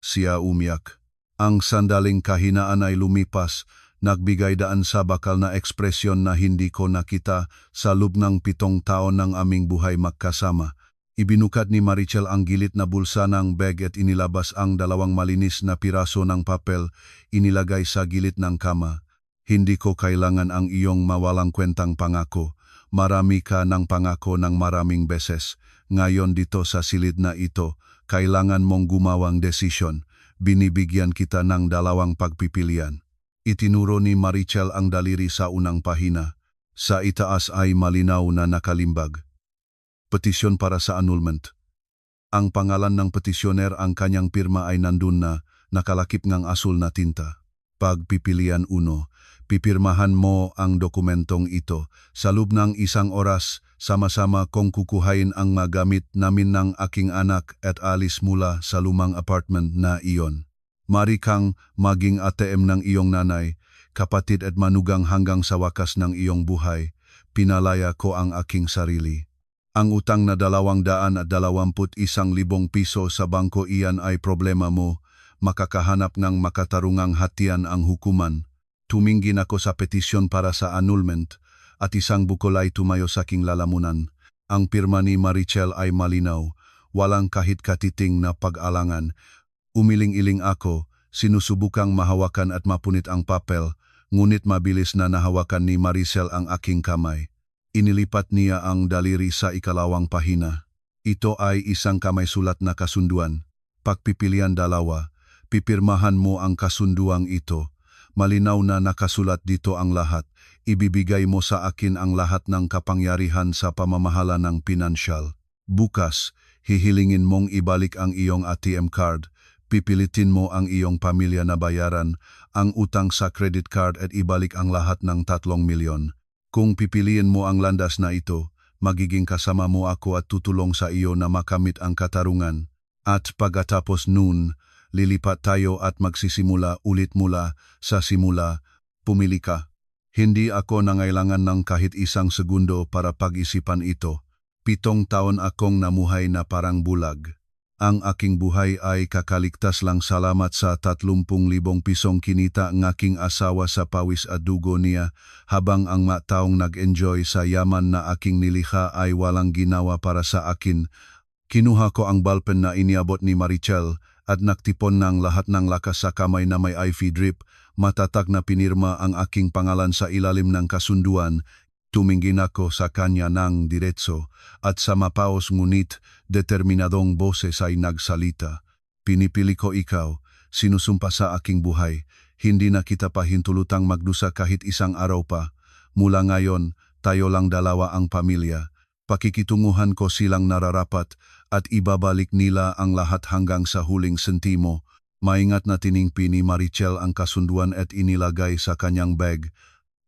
siya umiyak. Ang sandaling kahinaan ay lumipas, nagbigay daan sa bakal na ekspresyon na hindi ko nakita sa loob ng 7 taon ng aming buhay magkasama. Ibinukat ni Marichel ang gilit na bulsa ng bag at inilabas ang 2 malinis na piraso ng papel, inilagay sa gilid ng kama. Hindi ko kailangan ang iyong mawalang kwentang pangako. Marami ka ng pangako ng maraming beses. Ngayon dito sa silid na ito, kailangan mong gumawang desisyon. Binibigyan kita ng 2 pagpipilian. Itinuro ni Marichel ang daliri sa unang pahina. Sa itaas ay malinaw na nakalimbag. Petisyon para sa annulment. Ang pangalan ng petisyoner, ang kanyang pirma ay nandun na, nakalakip ngang asul na tinta. Pagpipilian 1. Pipirmahan mo ang dokumentong ito. Sa loob ng 1 oras, sama-sama kong kukuhain ang magamit namin ng aking anak at alis mula sa lumang apartment na iyon. Mari kang maging ATM ng iyong nanay, kapatid at manugang hanggang sa wakas ng iyong buhay. Pinalaya ko ang aking sarili. Ang utang na 221,000 piso sa bangko, iyan ay problema mo. Makakahanap ng makatarungang hatian ang hukuman. Tumingin ako sa petisyon para sa annulment at isang bukol ay tumayo sa aking lalamunan. Ang pirma ni Marichel ay malinaw, walang kahit katiting na pag-alangan. Umiling-iling ako, sinusubukang mahawakan at mapunit ang papel, ngunit mabilis na nahawakan ni Marichel ang aking kamay. Inilipat niya ang daliri sa 2 pahina. Ito ay isang kamay sulat na kasunduan. Pagpipilian 2, pipirmahan mo ang kasunduang ito. Malinaw na nakasulat dito ang lahat. Ibibigay mo sa akin ang lahat ng kapangyarihan sa pamamahala ng pinansyal. Bukas, hihilingin mong ibalik ang iyong ATM card. Pipilitin mo ang iyong pamilya na bayaran ang utang sa credit card at ibalik ang lahat ng 3 milyon. Kung pipiliin mo ang landas na ito, magiging kasama mo ako at tutulong sa iyo na makamit ang katarungan. At pagkatapos noon, lilipat tayo at magsisimula ulit mula sa simula. Pumili ka. Hindi ako nangailangan ng kahit 1 segundo para pag-isipan ito. 7 taon akong namuhay na parang bulag. Ang aking buhay ay kakaligtas lang salamat sa 30,000 pisong kinita ng aking asawa sa pawis at dugo niya, habang ang taong nag-enjoy sa yaman na aking nilikha ay walang ginawa para sa akin. Kinuha ko ang ballpen na iniabot ni Marichel at naktipon ng lahat ng lakas sa kamay na may IV drip. Matatag na pinirma ang aking pangalan sa ilalim ng kasunduan. Tumingin ako sa kanya ng diretso at sa mapaos ngunit determinadong boses ay nagsalita. Pinipili ko ikaw, sinusumpa sa aking buhay. Hindi na kita pahintulutang magdusa kahit 1 araw pa. Mula ngayon, tayo lang 2 ang pamilya. Pakikitunguhan ko silang nararapat at ibabalik nila ang lahat hanggang sa huling sentimo. Maingat na tiningpi ni Marichel ang kasunduan at inilagay sa kanyang bag.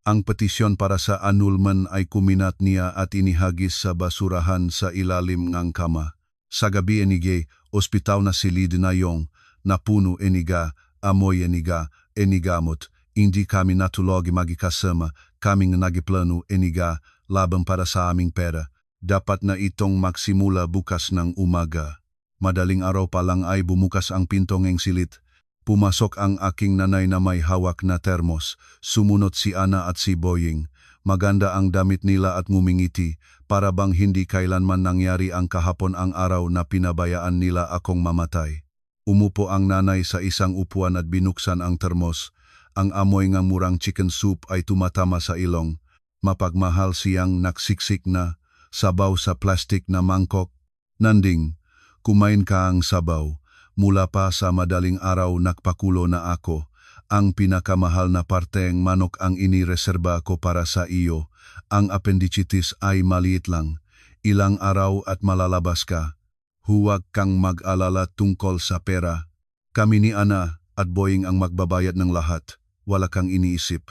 Ang petisyon para sa annulment ay kuminat niya at inihagis sa basurahan sa ilalim ng kama. Sa gabi enige, ospitaw na silid na yung napuno eniga, amoy enigamot. Hindi kami natulog magikasama, kaming nagiplano eniga, laban para sa aming pera. Dapat na itong magsimula bukas ng umaga. Madaling araw pa lang ay bumukas ang pintong ng silit. Pumasok ang aking nanay na may hawak na termos. Sumunod si Ana at si Boying. Maganda ang damit nila at ngumingiti, para bang hindi kailanman nangyari ang kahapon ang araw na pinabayaan nila akong mamatay. Umupo ang nanay sa isang upuan at binuksan ang termos. Ang amoy ng murang chicken soup ay tumatama sa ilong. Mapagmahal siyang naksiksik na sabaw sa plastik na mangkok. Nanding, kumain ka ang sabaw. Mula pa sa madaling araw nakpakulo na ako. Ang pinakamahal na parteng manok ang inireserba ko para sa iyo. Ang appendicitis ay maliit lang. Ilang araw at malalabas ka. Huwag kang mag-alala tungkol sa pera. Kami ni Ana at Boying ang magbabayad ng lahat. Wala kang iniisip.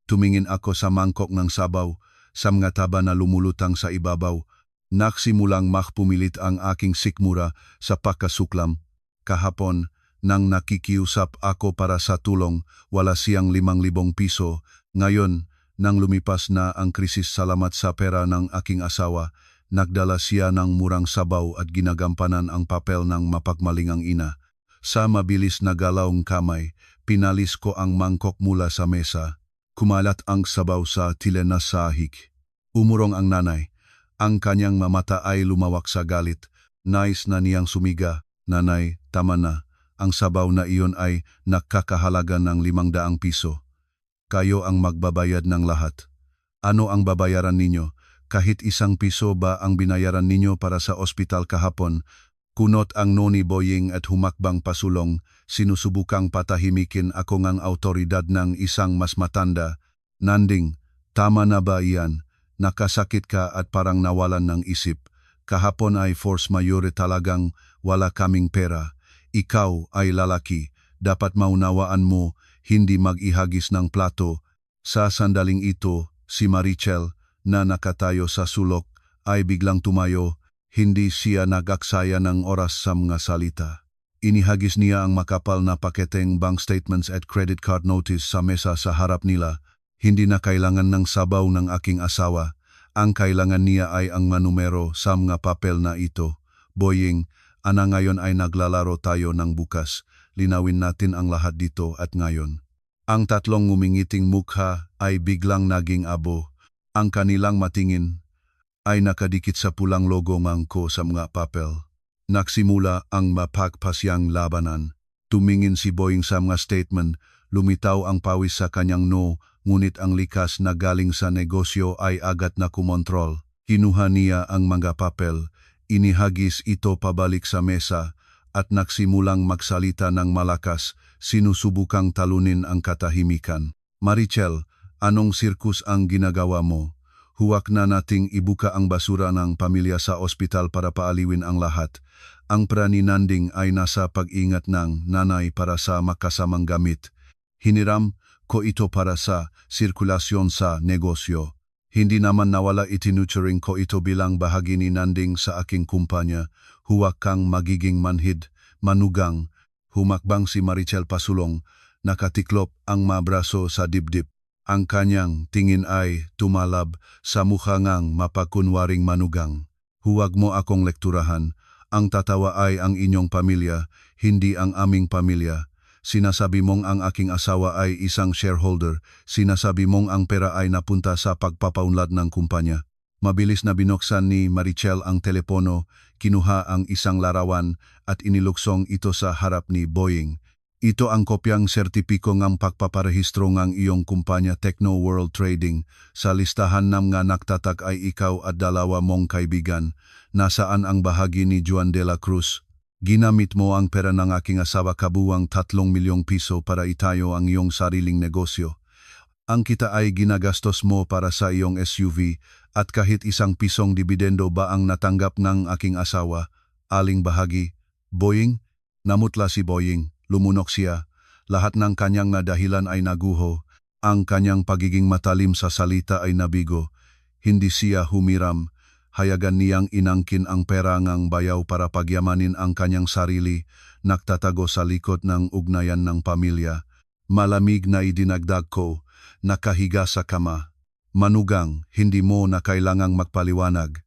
Tumingin ako sa mangkok ng sabaw, sa mga taba na lumulutang sa ibabaw. Naksimulang makpumilit ang aking sikmura sa pakasuklam. Kahapon, nang nakikiusap ako para sa tulong, wala siyang 5,000 piso. Ngayon, nang lumipas na ang krisis salamat sa pera ng aking asawa, nagdala siya ng murang sabaw at ginagampanan ang papel ng mapagmalingang ina. Sa mabilis na galawng kamay, pinalis ko ang mangkok mula sa mesa. Kumalat ang sabaw sa tila na sahig. Umurong ang nanay. Ang kanyang mamata ay lumawak sa galit. Nais na niyang sumiga. Nanay, tama na. Ang sabaw na iyon ay nakakahalaga ng 500 piso. Kayo ang magbabayad ng lahat. Ano ang babayaran ninyo? Kahit 1 piso ba ang binayaran ninyo para sa ospital kahapon? Kunot ang noni Boying at humakbang pasulong. Sinusubukang patahimikin ako ngang autoridad ng isang mas matanda. Nanding, tama na ba iyan? Nakasakit ka at parang nawalan ng isip. Kahapon ay force majeure talagang wala kaming pera. Ikaw ay lalaki. Dapat maunawaan mo, hindi mag-ihagis ng plato. Sa sandaling ito, si Marichel, na nakatayo sa sulok, ay biglang tumayo. Hindi siya nagaksaya ng oras sa mga salita. Inihagis niya ang makapal na paketeng bank statements at credit card notice sa mesa sa harap nila. Hindi na kailangan ng sabaw ng aking asawa. Ang kailangan niya ay ang manumero sa mga papel na ito. Boying, Ana, ngayon ay naglalaro tayo ng bukas. Linawin natin ang lahat dito at ngayon. Ang tatlong ngumingiting mukha ay biglang naging abo. Ang kanilang matingin ay nakadikit sa pulang logo ko sa mga papel. Nagsimula ang mapagpasyang labanan. Tumingin si Boying sa mga statement, lumitaw ang pawis sa kanyang ngunit ang likas na galing sa negosyo ay agad na kumontrol. Kinuha niya ang mga papel, inihagis ito pabalik sa mesa, at nagsimulang magsalita ng malakas, sinusubukang talunin ang katahimikan. Marichel, anong sirkus ang ginagawa mo? Huwag na nating ibuka ang basura ng pamilya sa ospital para paaliwin ang lahat. Ang prani Nanding ay nasa pag-ingat ng nanay para sa makasamang gamit. Hiniram ko ito para sa sirkulasyon sa negosyo. Hindi naman nawala, itinuturing ko ito bilang bahagi ni Nanding sa aking kumpanya. Huwag kang magiging manhid, manugang. Humakbang si Marichel pasulong, nakatiklop ang mabraso sa dibdib. Ang kanyang tingin ay tumalab sa mukha ngang mapakunwaring manugang. Huwag mo akong lekturahan. Ang tatawa ay ang inyong pamilya, hindi ang aming pamilya. Sinasabi mong ang aking asawa ay isang shareholder. Sinasabi mong ang pera ay napunta sa pagpapaunlad ng kumpanya. Mabilis na binuksan ni Marichel ang telepono, kinuha ang isang larawan at iniluksong ito sa harap ni Boying. Ito ang kopyang sertipiko ng pagpaparehistro ng iyong kumpanya Techno World Trading. Sa listahan ng mga naktatak ay ikaw at 2 mong kaibigan. Nasaan ang bahagi ni Juan de la Cruz? Ginamit mo ang pera ng aking asawa, kabuwang 3 milyong piso para itayo ang iyong sariling negosyo. Ang kita ay ginagastos mo para sa iyong SUV at kahit isang pisong dibidendo ba ang natanggap ng aking asawa? Aling bahagi? Boying? Namutla si Boying. Lumunok siya. Lahat ng kanyang nadahilan ay naguho. Ang kanyang pagiging matalim sa salita ay nabigo. Hindi siya humiram. Hayagan niyang inangkin ang pera ngang bayaw para pagyamanin ang kanyang sarili, nagtatago sa likod ng ugnayan ng pamilya. Malamig na idinagdag ko, nakahiga sa kama. Manugang, hindi mo na kailangang magpaliwanag.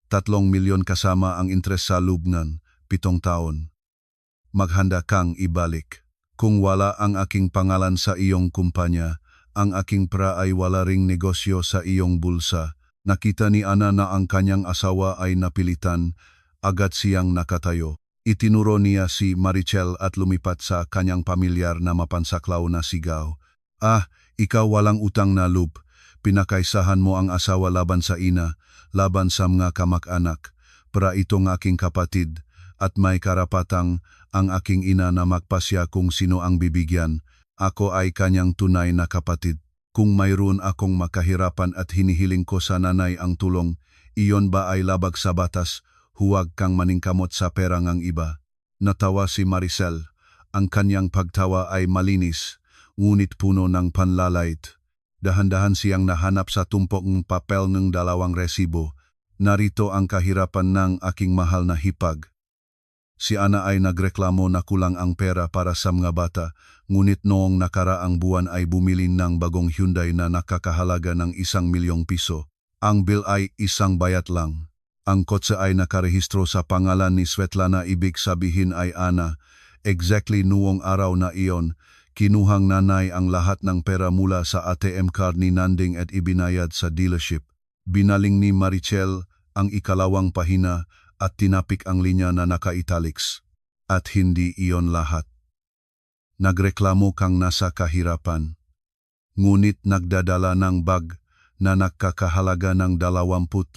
3 milyon kasama ang interes sa lubnan, 7 taon. Maghanda kang ibalik. Kung wala ang aking pangalan sa iyong kumpanya, ang aking pra ay wala ring negosyo sa iyong bulsa. Nakita ni Ana na ang kanyang asawa ay napilitan, agad siyang nakatayo. Itinuro niya si Marichel at lumipat sa kanyang pamilyar na mapansaklaw na sigaw. Ikaw walang utang na loob. Pinakaisahan mo ang asawa laban sa ina, laban sa mga kamag-anak. Para itong aking kapatid, at may karapatang ang aking ina na magpasya kung sino ang bibigyan. Ako ay kanyang tunay na kapatid. Kung mayroon akong makahirapan at hinihiling ko sa nanay ang tulong, iyon ba ay labag sa batas? Huwag kang maningkamot sa pera ng iba. Natawa si Maricel. Ang kanyang pagtawa ay malinis, ngunit puno ng panlalait. Dahan-dahan siyang nahanap sa tumpok ng papel ng 2 resibo. Narito ang kahirapan ng aking mahal na hipag. Si Ana ay nagreklamo na kulang ang pera para sa mga bata, ngunit noong nakaraang buwan ay bumili ng bagong Hyundai na nakakahalaga ng 1 milyong piso. Ang bill ay isang bayat lang. Ang kotse ay nakarehistro sa pangalan ni Svetlana, ibig sabihin ay Ana. Exactly noong araw na iyon, kinuhang nanay ang lahat ng pera mula sa ATM card ni Nanding at ibinayad sa dealership. Binaling ni Marichel ang 2 pahina at tinapik ang linya na naka-italics. At hindi iyon lahat. Nagreklamo kang nasa kahirapan. Ngunit nagdadala ng bag na nakakahalaga ng 25,000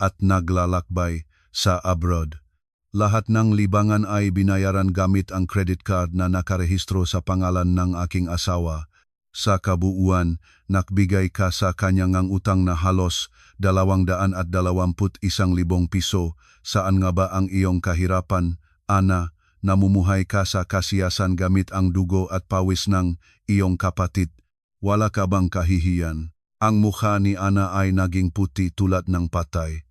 at naglalakbay sa abroad. Lahat ng libangan ay binayaran gamit ang credit card na nakarehistro sa pangalan ng aking asawa. Sa kabuuan, nakbigay ka sa kanyang ang utang na halos 221,000 piso. Saan nga ba ang iyong kahirapan, Ana? Namumuhay ka sa kasiyasan gamit ang dugo at pawis ng iyong kapatid. Wala ka bang kahihiyan? Ang mukha ni Ana ay naging puti tulad ng patay.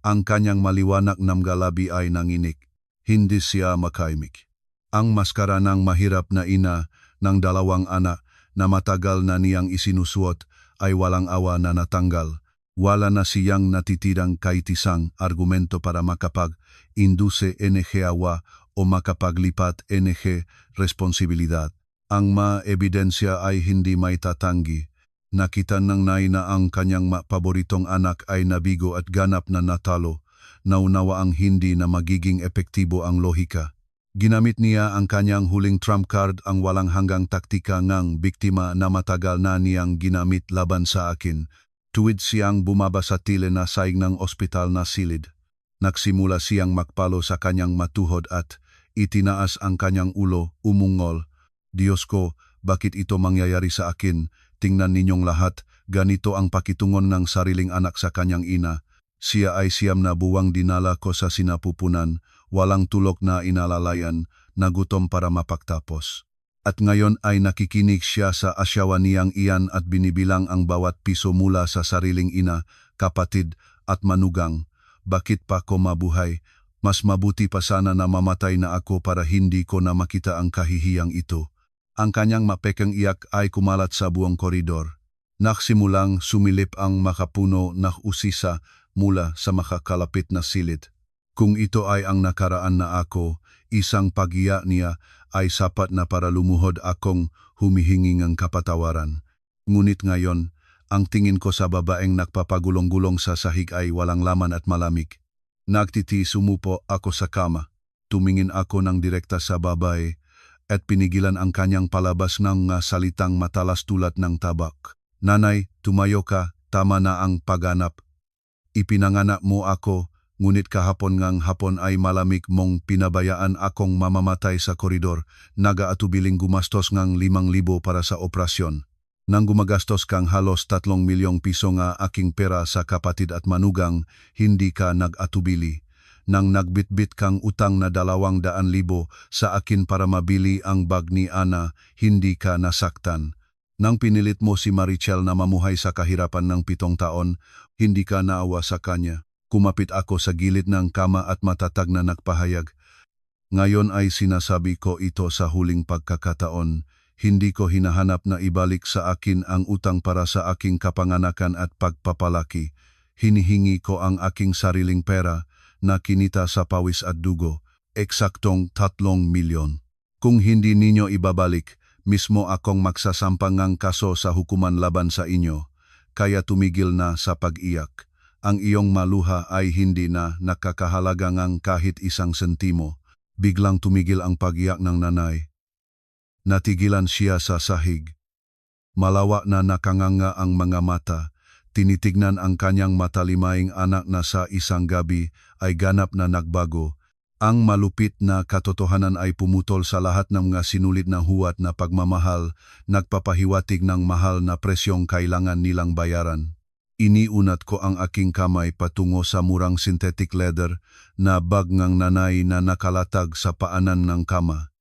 Ang kanyang maliwanag na galabi ay nanginik. Hindi siya makaimik. Ang maskara ng mahirap na ina ng 2 anak na matagal na niyang isinusuot ay walang awa na natanggal. Wala na siyang natitirang kahit isang argumento para makapag-induce awa o makapaglipat responsibilidad. Ang ebidensya ay hindi may tatanggi. Nakita ng nay na ang kanyang paboritong anak ay nabigo at ganap na natalo. Naunawa ang hindi na magiging epektibo ang lohika. Ginamit niya ang kanyang huling trump card, ang walang hanggang taktika ng biktima na matagal na niyang ginamit laban sa akin. Tuwid siyang bumaba sa tile na saing ng ospital na silid. Nagsimula siyang magpalo sa kanyang matuhod at itinaas ang kanyang ulo, umungol. Diyos ko, bakit ito mangyayari sa akin? Tingnan ninyong lahat, ganito ang pakitungon ng sariling anak sa kanyang ina. Siya ay 9 na buwang dinala ko sa sinapupunan, walang tulog na inalalayan, nagutom para mapagtapos. At ngayon ay nakikinig siya sa asyawa niyang iyan at binibilang ang bawat piso mula sa sariling ina, kapatid at manugang. Bakit pa ko mabuhay? Mas mabuti pa sana na mamatay na ako para hindi ko na makita ang kahihiyang ito. Ang kanyang mapekang iyak ay kumalat sa buong koridor. Nagsimulang sumilip ang makapuno na usisa mula sa makakalapit na silid. Kung ito ay ang nakaraan na ako, isang pag-iya niya ay sapat na para lumuhod akong humihingi ng kapatawaran. Ngunit ngayon, ang tingin ko sa babaeng nagpapagulong-gulong sa sahig ay walang laman at malamig. Nagtiti sumupo ako sa kama. Tumingin ako ng direkta sa babae at pinigilan ang kanyang palabas ng salitang matalas tulad ng tabak. Nanay, tumayo ka, tama na ang pagganap. Ipinanganak mo ako, ngunit kahapon ngang hapon ay malamig mong pinabayaan akong mamamatay sa koridor, nagaatubiling gumastos ngang 5,000 para sa operasyon. Nang gumagastos kang halos 3 milyong piso nga aking pera sa kapatid at manugang, hindi ka nag-atubili. Nang nagbitbit kang utang na 200,000 sa akin para mabili ang bag ni Ana, hindi ka nasaktan. Nang pinilit mo si Marichel na mamuhay sa kahirapan ng 7 taon, hindi ka naawa sa kanya. Kumapit ako sa gilid ng kama at matatag na nagpahayag. Ngayon ay sinasabi ko ito sa huling pagkakataon. Hindi ko hinahanap na ibalik sa akin ang utang para sa aking kapanganakan at pagpapalaki. Hinihingi ko ang aking sariling pera na kinita sa pawis at dugo, eksaktong 3 milyon. Kung hindi ninyo ibabalik, mismo akong magsasampang ng kaso sa hukuman laban sa inyo, kaya tumigil na sa pag-iyak. Ang iyong maluha ay hindi na nakakahalaga ng kahit 1 sentimo. Biglang tumigil ang pag-iyak ng nanay. Natigilan siya sa sahig. Malawak na nakanganga ang mga mata. Tinitignan ang kanyang matalimaing anak na sa isang gabi ay ganap na nagbago. Ang malupit na katotohanan ay pumutol sa lahat ng mga sinulit na huwat na pagmamahal, nagpapahiwatig ng mahal na presyong kailangan nilang bayaran. Iniunat ko ang aking kamay patungo sa murang synthetic leather na bag ng nanay na nakalatag sa paanan ng kama.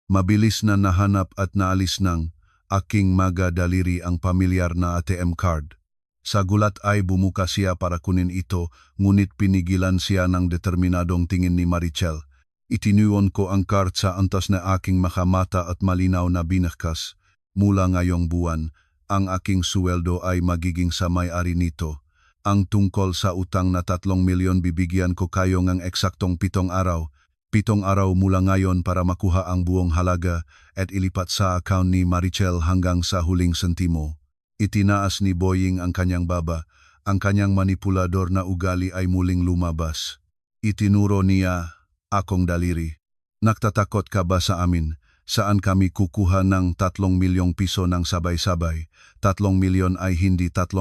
Mabilis na nahanap at naalis ng aking maga daliri ang pamilyar na ATM card. Sa gulat ay bumuka siya para kunin ito, ngunit pinigilan siya ng determinadong tingin ni Marichel. Itinuon ko ang card sa antas na aking makamata at malinaw na binahkas. Mula ngayong buwan, ang aking suweldo ay magiging sa may-ari nito. Ang tungkol sa utang na 3 milyon bibigyan ko kayo ng eksaktong 7 araw. 7 araw mula ngayon para makuha ang buong halaga at ilipat sa account ni Marichel hanggang sa huling sentimo. Itinaas ni Boying ang kanyang baba. Ang kanyang manipulador na ugali ay muling lumabas. Itinuro niya akong daliri. Nagtatakot ka ba sa amin? Saan kami kukuha ng 3 milyong piso ng sabay-sabay? 3 milyon ay hindi 3,000.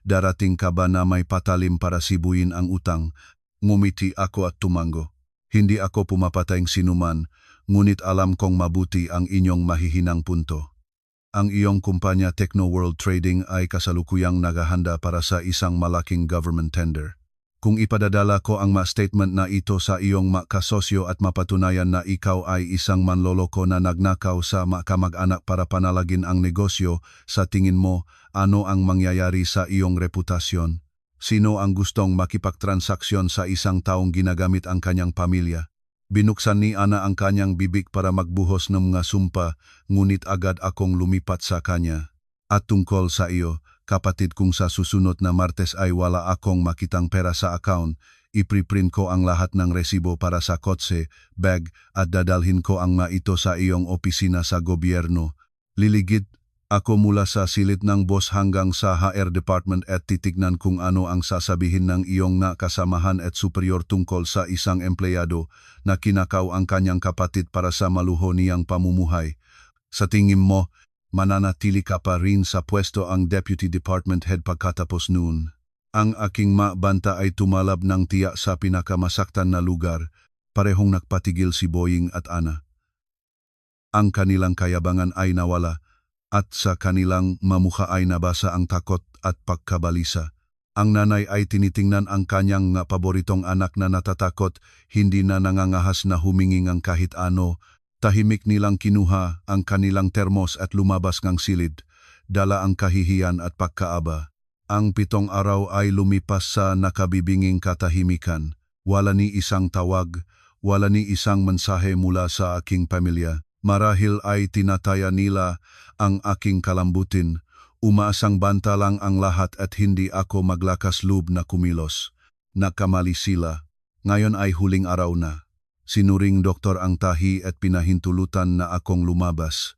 Darating ka ba na may patalim para sibuin ang utang? Ngumiti ako at tumango. Hindi ako pumapatayng sinuman, ngunit alam kong mabuti ang inyong mahihinang punto. Ang iyong kumpanya Techno World Trading ay kasalukuyang naghahanda para sa isang malaking government tender. Kung ipadadala ko ang statement na ito sa iyong makasosyo at mapatunayan na ikaw ay isang manloloko na nagnakaw sa kamag-anak para panalagin ang negosyo, sa tingin mo, ano ang mangyayari sa iyong reputasyon? Sino ang gustong makipagtransaksyon sa isang taong ginagamit ang kanyang pamilya? Binuksan ni Ana ang kanyang bibig para magbuhos ng mga sumpa, ngunit agad akong lumipat sa kanya. At tungkol sa iyo, kapatid, kung sa susunod na Martes ay wala akong makitang pera sa account, ipiprint ko ang lahat ng resibo para sa kotse, bag at dadalhin ko ang ito sa iyong opisina sa gobyerno. Liligid ako mula sa silid ng boss hanggang sa HR department at titignan kung ano ang sasabihin ng iyong kasamahan at superior tungkol sa isang empleyado na kinakaw ang kanyang kapatid para sa maluho niyang pamumuhay. Sa tingin mo, mananatili ka pa rin sa pwesto ang Deputy Department Head pagkatapos noon? Ang aking banta ay tumalab ng tiyak sa pinakamasaktan na lugar, parehong nagpatigil si Boying at Ana. Ang kanilang kayabangan ay nawala, at sa kanilang mamukha ay nabasa ang takot at pagkabalisa. Ang nanay ay tinitingnan ang kanyang paboritong anak na natatakot, hindi na nangangahas na humingi ng kahit ano. Tahimik nilang kinuha ang kanilang termos at lumabas ng silid, dala ang kahihiyan at pagkaaba. Ang 7 araw ay lumipas sa nakabibinging katahimikan. Wala ni isang tawag, wala ni isang mensahe mula sa aking pamilya. Marahil ay tinataya nila ang aking kalambutin. Umaasang banta lang ang lahat at hindi ako maglakas loob na kumilos. Nakamali sila. Ngayon ay huling araw na. Sinuring doktor ang tahi at pinahintulutan na akong lumabas.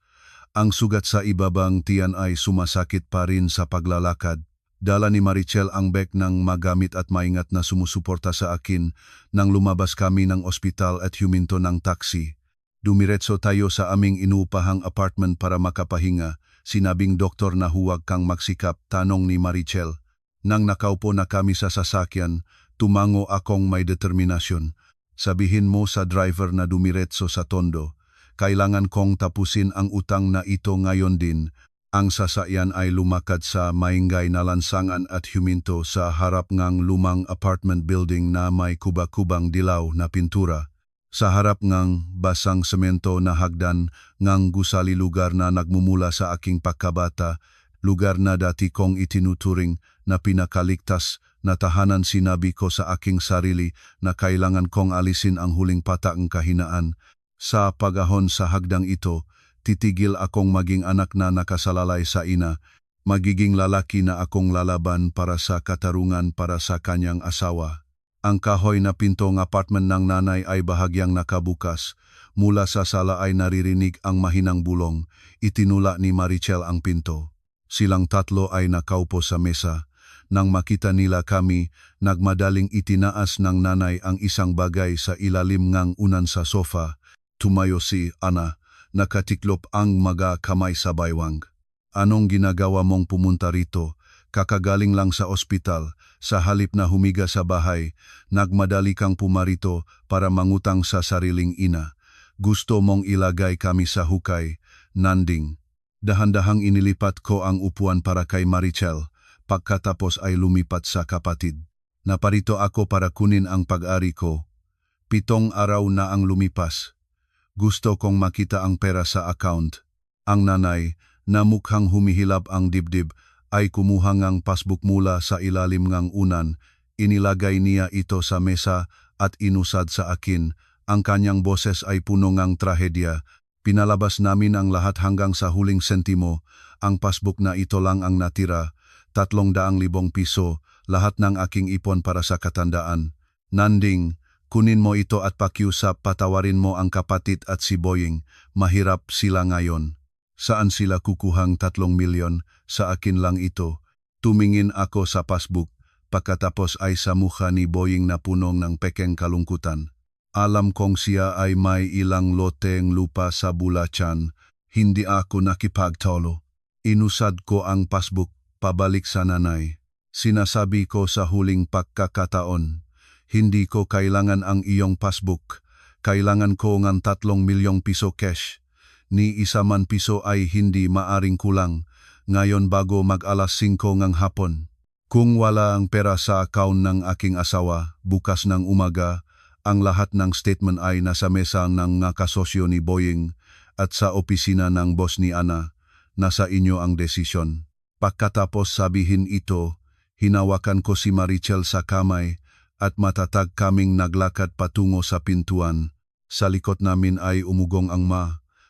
Ang sugat sa ibabang tiyan ay sumasakit pa rin sa paglalakad. Dala ni Marichel ang bag ng magamit at maingat na sumusuporta sa akin nang lumabas kami ng ospital at huminto ng taxi. Dumiretso tayo sa aming inuupahang apartment para makapahinga. Sinabing doktor na huwag kang magsikap, tanong ni Marichel. Nang nakaupo na kami sa sasakyan, tumango akong may determinasyon. Sabihin mo sa driver na dumiretso sa Tondo. Kailangan kong tapusin ang utang na ito ngayon din. Ang sasakyan ay lumakad sa maingay na lansangan at huminto sa harap ngang lumang apartment building na may kuba-kubang dilaw na pintura. Sa harap ngang basang semento na hagdan ngang gusali lugar na nagmumula sa aking pagkabata, lugar na dati kong itinuturing na pinakaligtas na tahanan. Sinabi ko sa aking sarili na kailangan kong alisin ang huling pataang kahinaan. Sa pagahon sa hagdang ito, titigil akong maging anak na nakasalalay sa ina, magiging lalaki na akong lalaban para sa katarungan para sa kanyang asawa. Ang kahoy na pinto ng apartment ng nanay ay bahagyang nakabukas. Mula sa sala ay naririnig ang mahinang bulong. Itinula ni Marichel ang pinto. Silang tatlo ay nakaupo sa mesa. Nang makita nila kami, nagmadaling itinaas ng nanay ang isang bagay sa ilalim ngang unan sa sofa. Tumayo si Ana. Nakatiklop ang mga kamay sa baywang. Anong ginagawa mong pumunta rito? Kakagaling lang sa ospital. Sa halip na humiga sa bahay, nagmadali kang pumarito para mangutang sa sariling ina. Gusto mong ilagay kami sa hukay, Nanding. Dahan-dahang inilipat ko ang upuan para kay Marichel. Pagkatapos ay lumipat sa kapatid. Naparito ako para kunin ang pag-ari ko. 7 araw na ang lumipas. Gusto kong makita ang pera sa account. Ang nanay, na mukhang humihilab ang dibdib, ay kumuha ngang passbook mula sa ilalim ngang unan. Inilagay niya ito sa mesa at inusad sa akin. Ang kanyang boses ay puno ngang trahedya. Pinalabas namin ang lahat hanggang sa huling sentimo. Ang passbook na ito lang ang natira. 300,000 piso, lahat ng aking ipon para sa katandaan. Nanding, kunin mo ito at pakiusap, patawarin mo ang kapatid at si Boying. Mahirap sila ngayon. Saan sila kukuhang 3 milyon? Sa akin lang ito. Tumingin ako sa passbook. Pagkatapos ay sa mukha ni Boying na punong ng pekeng kalungkutan. Alam kong siya ay may ilang loteng lupa sa Bulacan. Hindi ako nakipagtalo. Inusad ko ang passbook pabalik sa nanay. Sinasabi ko sa huling pagkakataon. Hindi ko kailangan ang iyong passbook. Kailangan ko ng 3 milyong piso cash. Ni isa man piso ay hindi maaring kulang. Ngayon bago mag-alas 5 ng hapon. Kung wala ang pera sa account ng aking asawa, bukas ng umaga, ang lahat ng statement ay nasa mesa ng nakasosyo ni Boying at sa opisina ng boss ni Ana. Nasa inyo ang desisyon. Pagkatapos sabihin ito, hinawakan ko si Marichel sa kamay at matatag kaming naglakad patungo sa pintuan. Sa likod namin ay umugong ang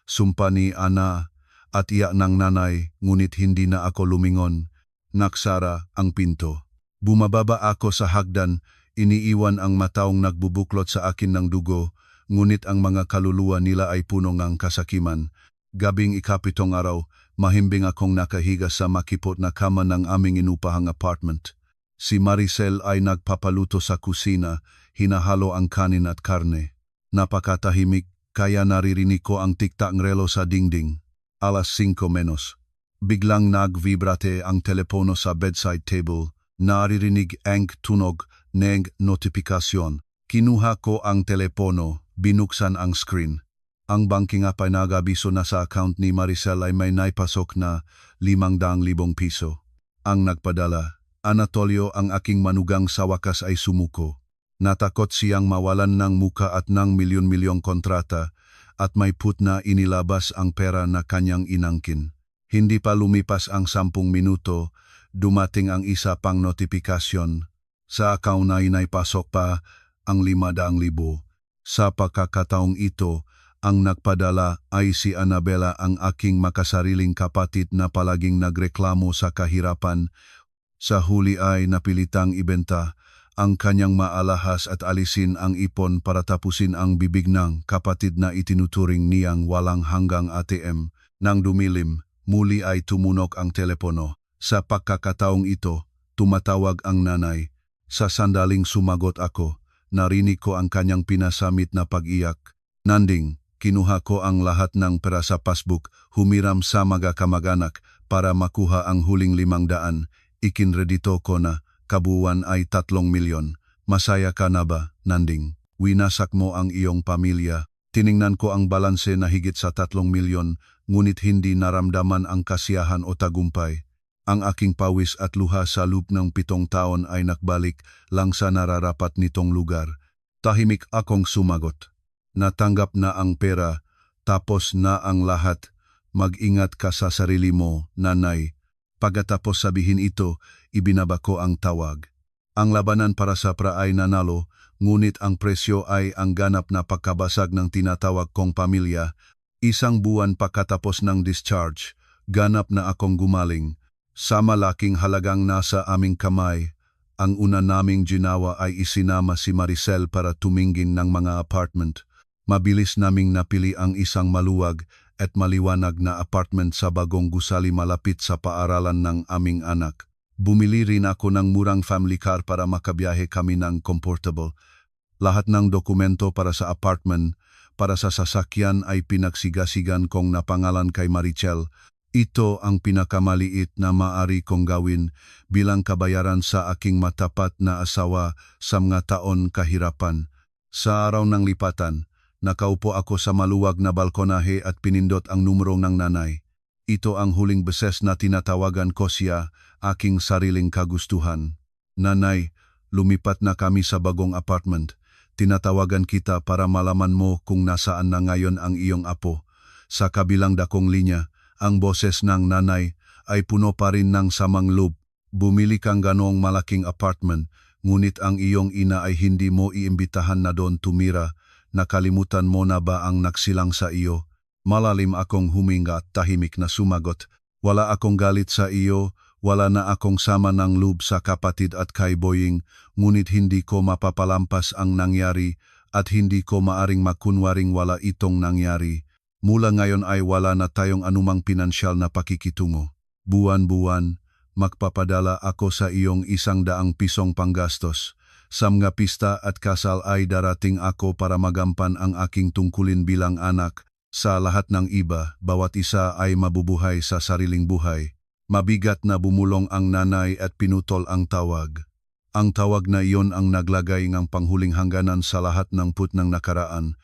sumpa ni Ana at iyak ng nanay, ngunit hindi na ako lumingon. Naksara ang pinto. Bumababa ako sa hagdan, iniiwan ang mataong nagbubuklot sa akin ng dugo, ngunit ang mga kaluluwa nila ay puno ng kasakiman. Gabing 7 araw, mahimbing akong nakahiga sa makipot na kama ng aming inupahang apartment. Si Marichel ay nagpapaluto sa kusina, hinahalo ang kanin at karne. Napakatahimik, kaya naririnig ko ang tiktak ng relo sa dingding. 5:05. Biglang nag-vibrate ang telepono sa bedside table. Naririnig ang tunog ng notifikasyon. Kinuha ko ang telepono, binuksan ang screen. Ang banking app ay nag-abiso na sa account ni Marichel ay may naipasok na 500,000 piso. Ang nagpadala, Anatolio, ang aking manugang, sa wakas ay sumuko. Natakot siyang mawalan ng muka at ng milyon-milyong kontrata at may put na inilabas ang pera na kanyang inangkin. Hindi pa lumipas ang 10 minuto, dumating ang isa pang notifikasyon. Sa account na inaipasok pa ang 500,000. Sa pagkakataong ito, ang nagpadala ay si Annabella, ang aking makasariling kapatid na palaging nagreklamo sa kahirapan. Sa huli ay napilitang ibenta ang kanyang maalahas at alisin ang ipon para tapusin ang bibig ng kapatid na itinuturing niyang walang hanggang ATM. Nang dumilim, muli ay tumunok ang telepono. Sa pagkakataong ito, tumatawag ang nanay. Sa sandaling sumagot ako, narinig ko ang kanyang pinasamit na pag-iyak. Nanding, kinuha ko ang lahat ng pera sa passbook, humiram sa mga kamag-anak para makuha ang huling 500. Ikinredito ko na, kabuuan ay 3 milyon. Masaya ka na ba, Nanding? Winasak mo ang iyong pamilya. Tiningnan ko ang balanse na higit sa 3 milyon. ngunit hindi naramdaman ang kasiyahan o tagumpay. Ang aking pawis at luha sa loob ng 7 taon ay nakbalik lang sa nararapat nitong lugar. Tahimik akong sumagot. Natanggap na ang pera, tapos na ang lahat. Mag-ingat ka sa sarili mo, nanay. Pagkatapos sabihin ito, ibinaba ko ang tawag. Ang labanan para sa pra ay nanalo, ngunit ang presyo ay ang ganap na pagkabasag ng tinatawag kong pamilya. 1 buwan pagkatapos ng discharge, ganap na akong gumaling. Sa malaking halagang nasa aming kamay, ang una naming ginawa ay isinama si Maricel para tumingin ng mga apartment. Mabilis naming napili ang isang maluwag at maliwanag na apartment sa bagong gusali malapit sa paaralan ng aming anak. Bumili rin ako ng murang family car para makabiyahe kami ng comfortable. Lahat ng dokumento para sa apartment, para sa sasakyan ay pinagsigasigan kong napangalan kay Maricel. Ito ang pinakamaliit na maaari kong gawin bilang kabayaran sa aking matapat na asawa sa mga taon kahirapan. Sa araw ng lipatan, nakaupo ako sa maluwag na balkonahe at pinindot ang numero ng nanay. Ito ang huling beses na tinatawagan ko siya, aking sariling kagustuhan. Nanay, lumipat na kami sa bagong apartment. Tinatawagan kita para malaman mo kung nasaan na ngayon ang iyong apo. Sa kabilang dakong linya, ang boses ng nanay ay puno pa rin ng samang loob. Bumili kang ganoong malaking apartment, ngunit ang iyong ina ay hindi mo iimbitahan na doon tumira. Nakalimutan mo na ba ang nagsilang sa iyo? Malalim akong huminga at tahimik na sumagot. Wala akong galit sa iyo, wala na akong sama ng loob sa kapatid at kay Boying, ngunit hindi ko mapapalampas ang nangyari at hindi ko maaring makunwaring wala itong nangyari. Mula ngayon ay wala na tayong anumang pinansyal na pakikitungo. Buwan-buwan, magpapadala ako sa iyong 100 pisong panggastos. Sa mga pista at kasal ay darating ako para magampan ang aking tungkulin bilang anak. Sa lahat ng iba, bawat isa ay mabubuhay sa sariling buhay. Mabigat na bumulong ang nanay at pinutol ang tawag. Ang tawag na iyon ang naglagay ng panghuling hangganan sa lahat ng ng nakaraan.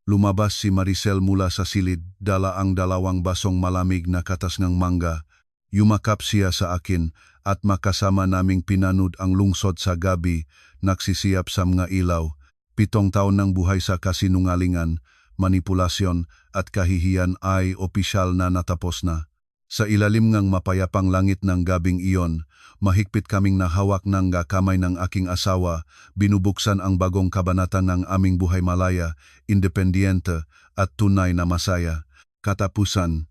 Lumabas si Maricel mula sa silid, dala ang 2 basong malamig na katas ng mangga. Yumakap siya sa akin at makasama naming pinanud ang lungsod sa gabi, nagsisiyap sa mga ilaw. 7 taon ng buhay sa kasinungalingan, manipulasyon at kahihiyan ay opisyal na natapos na. Sa ilalim ng mapayapang langit ng gabing iyon, mahigpit kaming nahawak ng kamay ng aking asawa, binubuksan ang bagong kabanata ng aming buhay malaya, independyente at tunay na masaya. Katapusan,